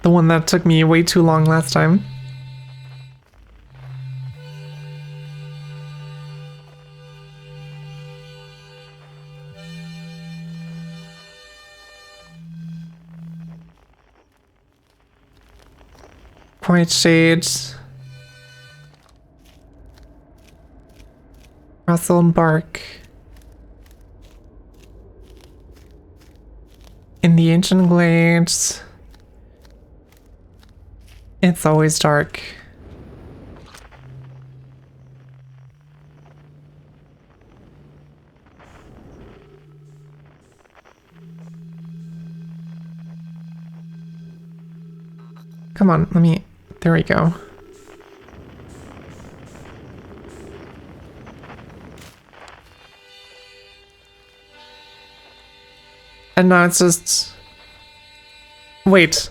The one that took me way too long last time. Quiet Shade. Russell and Bark. In the Ancient Glades. It's always dark. Come on, let me... There we go. And now it's just... Wait.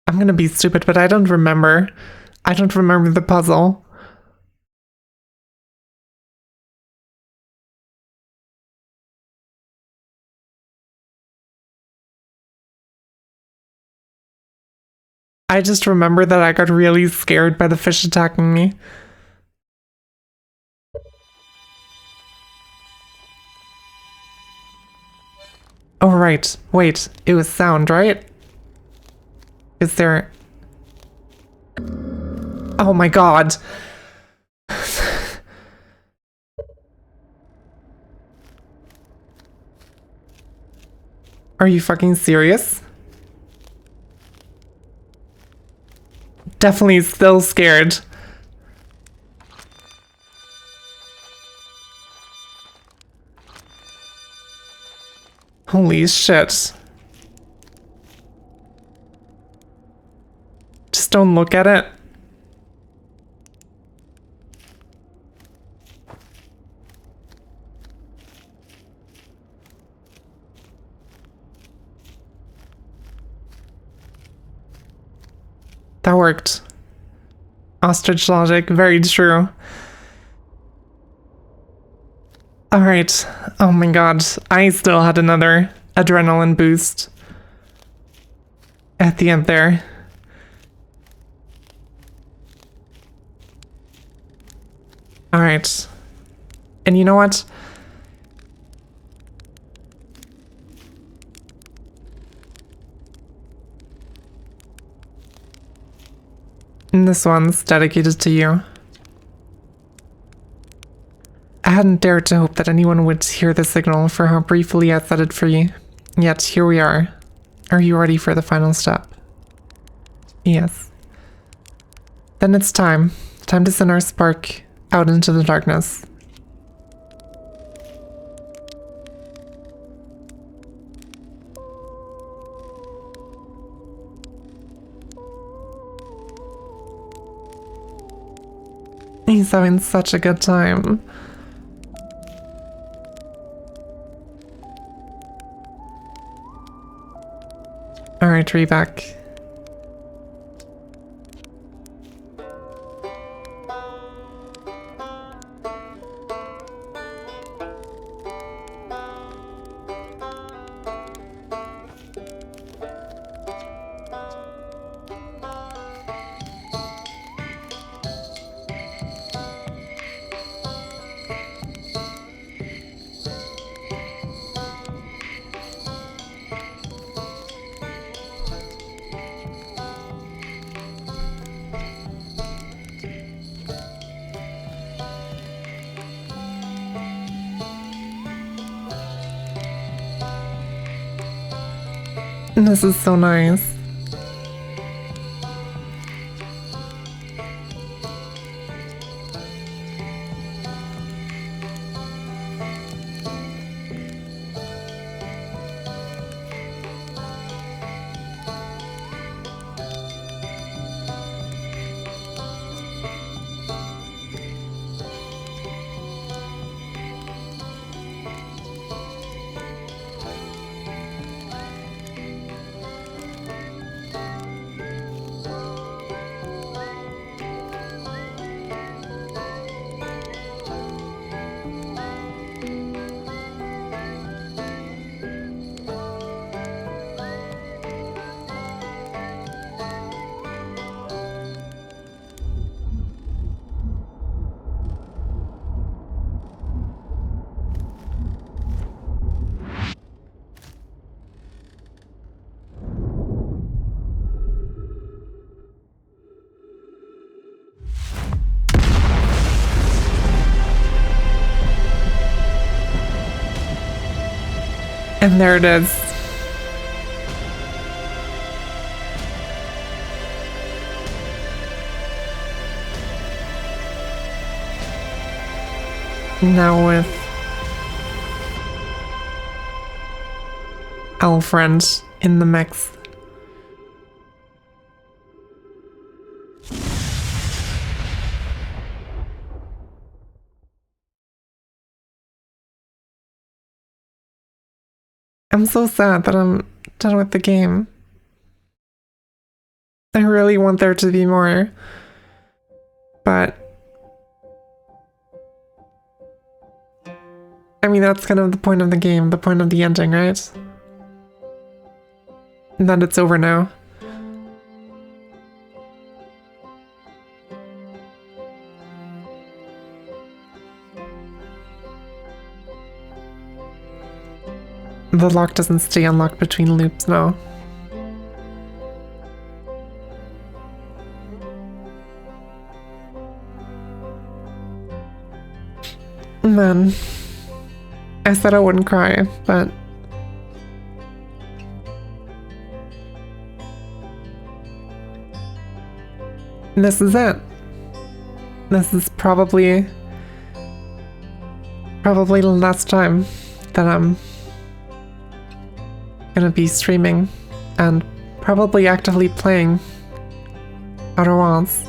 I'm gonna be stupid, but I don't remember. I don't remember the puzzle. I just remember that I got really scared by the fish attacking me. Oh, right. Wait, it was sound, right? Is there... Oh my god. Are you fucking serious? Definitely still scared. Holy shit. Just don't look at it. That worked. Ostrich logic, very true. Alright. Oh my god. I still had another adrenaline boost at the end there. Alright. And you know what? And this one's dedicated to you. I hadn't dared to hope that anyone would hear the signal for how briefly I set it free. Yet here we are. Are you ready for the final step? Yes. Then it's time. Time to send our spark out into the darkness. He's having such a good time. Alright, Rebeck. This is so nice. And there it is. Now with our friend in the mix. I'm so sad that I'm done with the game. I really want there to be more, but I mean, that's kind of the point of the game, the point of the ending, right? And that it's over now. The lock doesn't stay unlocked between loops now. Man, I said I wouldn't cry, but this is it. This is probably the last time that I'm gonna be streaming and probably actively playing Outer Wilds.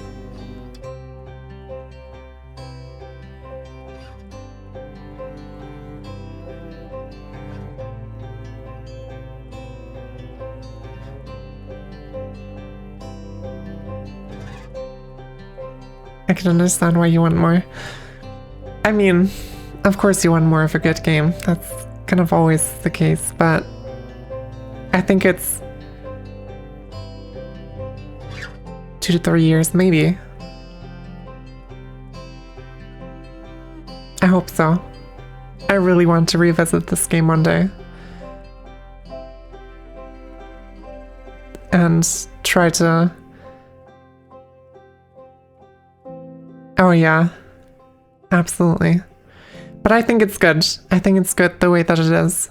I can understand why you want more. I mean, of course you want more of a good game. That's kind of always the case, but I think it's 2 to 3 years, maybe. I hope so. I really want to revisit this game one day. And try to... Oh yeah, absolutely. But I think it's good. I think it's good the way that it is.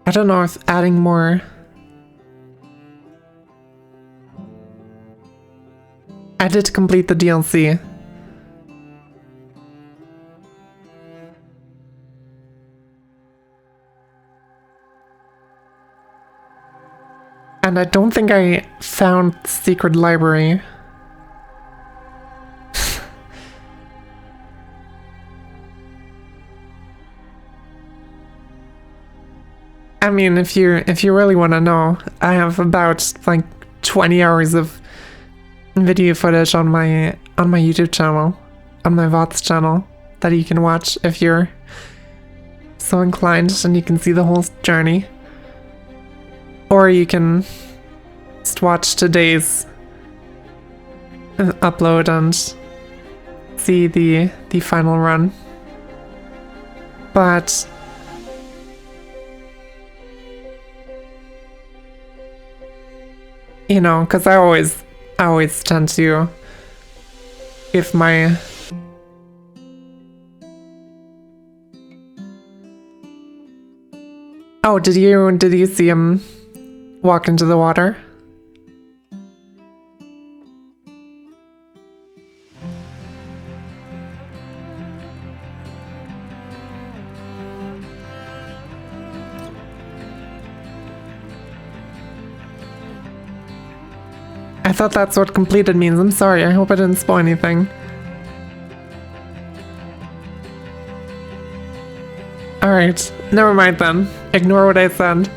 I don't know if adding more... I did complete the DLC. And I don't think I found the secret library. I mean, if you really want to know, I have about like 20 hours of video footage on my YouTube channel, on my VODs channel, that you can watch if you're so inclined, and you can see the whole journey. Or you can just watch today's upload and see the final run. But you know, because I always tend to give my Oh, did you see him walk into the water? I thought that's what completed means. I'm sorry, I hope I didn't spoil anything. Alright, never mind then. Ignore what I said.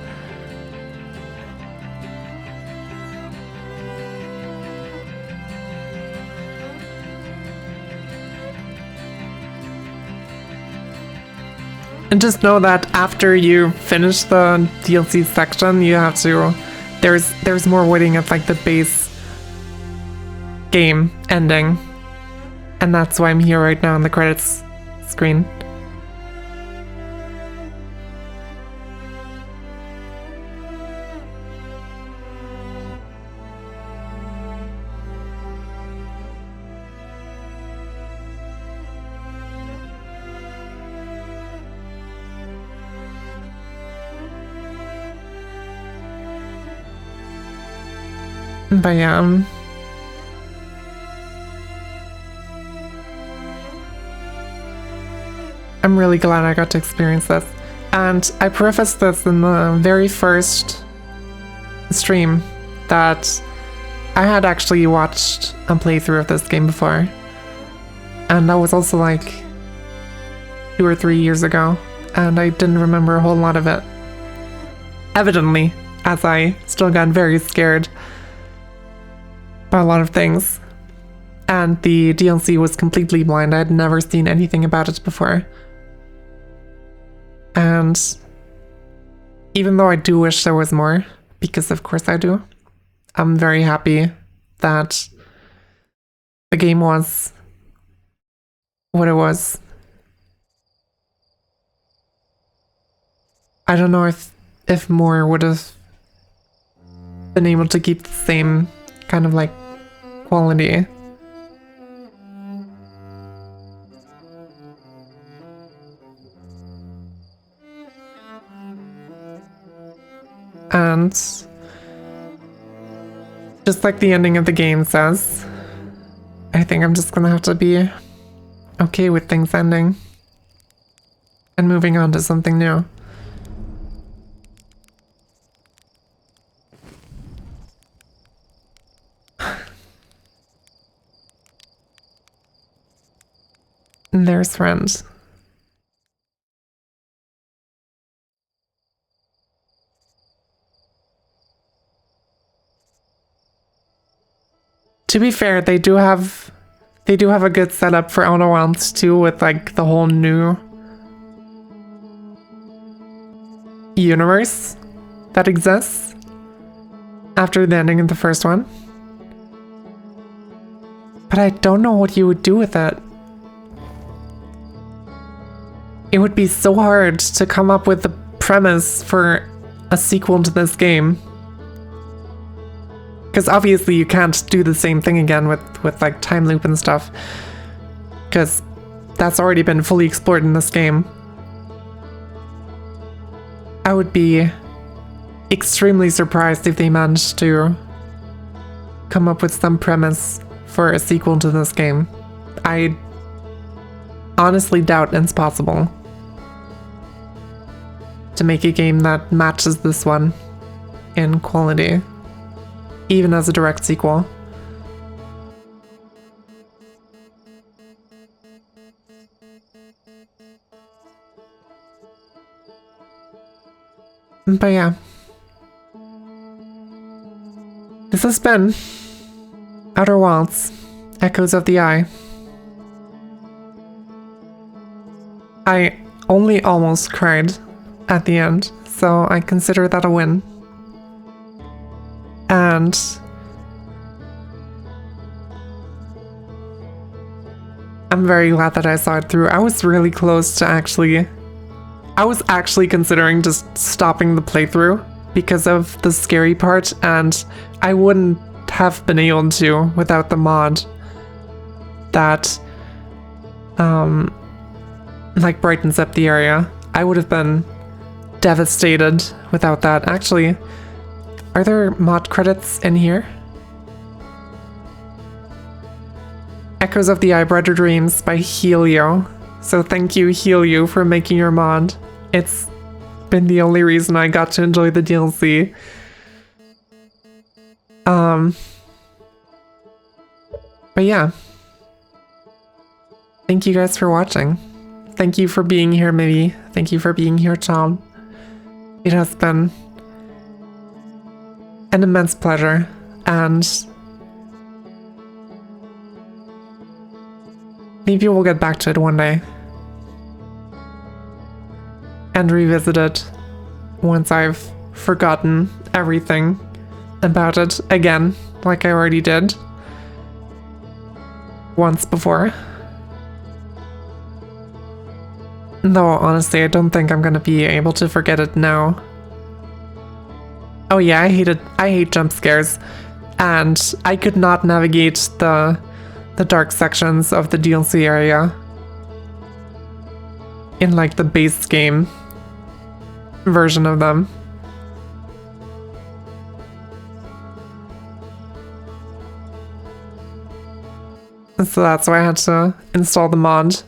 And just know that after you finish the DLC section, you have to... There's more waiting at like the base game ending. And that's why I'm here right now on the credits screen. But yeah, I'm really glad I got to experience this. And I prefaced this in the very first stream that I had actually watched a playthrough of this game before. And that was also like 2 or 3 years ago, and I didn't remember a whole lot of it. Evidently, as I still got very scared by a lot of things. And the DLC was completely blind. I had never seen anything about it before. And even though I do wish there was more, because of course I do, I'm very happy that the game was what it was. I don't know if more would have been able to keep the same kind of like quality. And just like the ending of the game says, I think I'm just gonna have to be okay with things ending and moving on to something new. And there's friends. To be fair, they do have a good setup for Outer Wilds too, with like the whole new universe that exists after the ending of the first one. But I don't know what you would do with it. It would be so hard to come up with the premise for a sequel to this game. Because obviously you can't do the same thing again with like time loop and stuff. Because that's already been fully explored in this game. I would be extremely surprised if they managed to come up with some premise for a sequel to this game. I honestly doubt it's possible to make a game that matches this one in quality. even as a direct sequel. But yeah. This has been Outer Wilds, Echoes of the Eye. I only almost cried at the end, so I consider that a win. And I'm very glad that I saw it through. I was really close to I was actually considering just stopping the playthrough because of the scary part, and I wouldn't have been able to without the mod that like brightens up the area. I would have been devastated without that. Actually, are there mod credits in here? Echoes of the Eye, Brighter Dreams by Helio. So thank you, Helio, for making your mod. It's been the only reason I got to enjoy the DLC. But yeah. Thank you guys for watching. Thank you for being here, Mibby. Thank you for being here, Tom. It has been an immense pleasure, and maybe we'll get back to it one day and revisit it once I've forgotten everything about it again, like I already did once before. Though honestly, I don't think I'm gonna be able to forget it now. Oh yeah, I hate jump scares, and I could not navigate the dark sections of the DLC area in like the base game version of them. So that's why I had to install the mod.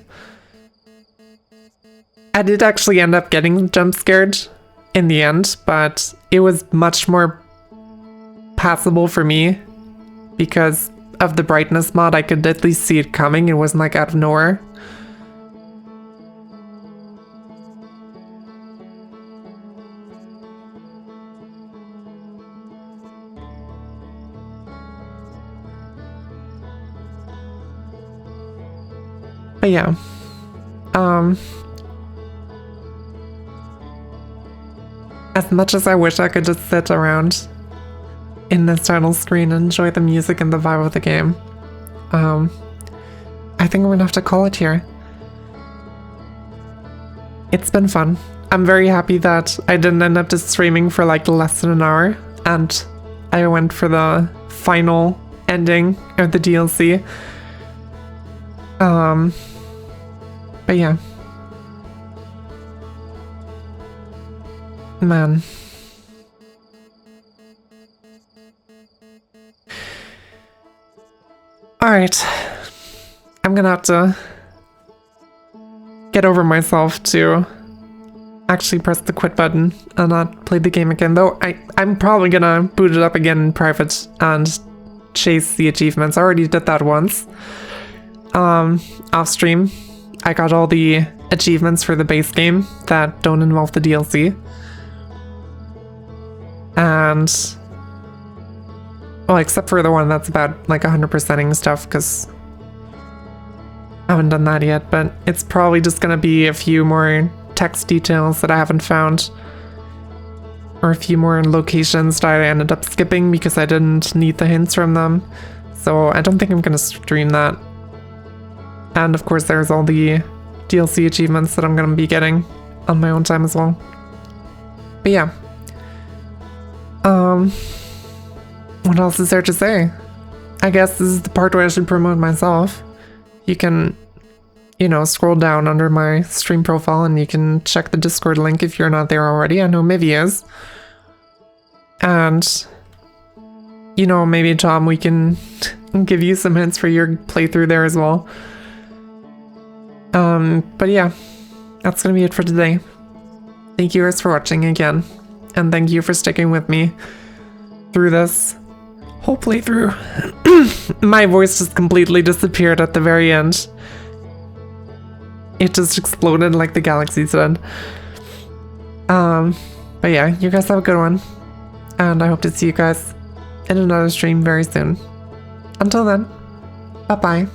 I did actually end up getting jump scared in the end, but it was much more passable for me because of the brightness mod. I could at least see it coming. It wasn't like out of nowhere. But yeah, as much as I wish I could just sit around in this title screen and enjoy the music and the vibe of the game, I think we're gonna have to call it here. It's been fun. I'm very happy that I didn't end up just streaming for like less than an hour, and I went for the final ending of the DLC. But yeah. Man. Alright. I'm gonna have to get over myself to actually press the quit button and not play the game again, though I'm probably gonna boot it up again in private and chase the achievements. I already did that once. Off stream. I got all the achievements for the base game that don't involve the DLC. And well, except for the one that's about like 100%ing stuff, because I haven't done that yet, but it's probably just gonna be a few more text details that I haven't found, or a few more locations that I ended up skipping because I didn't need the hints from them. So I don't think I'm gonna stream that. And of course there's all the DLC achievements that I'm gonna be getting on my own time as well. But yeah. What else is there to say? I guess this is the part where I should promote myself. You can, you know, scroll down under my stream profile and you can check the Discord link if you're not there already. I know Mivy is. And, you know, maybe Tom, we can give you some hints for your playthrough there as well. But yeah, that's gonna be it for today. Thank you guys for watching again, and thank you for sticking with me through this whole playthrough. My voice just completely disappeared at the very end. It just exploded like the galaxies did. But yeah, you guys have a good one. And I hope to see you guys in another stream very soon. Until then, bye-bye.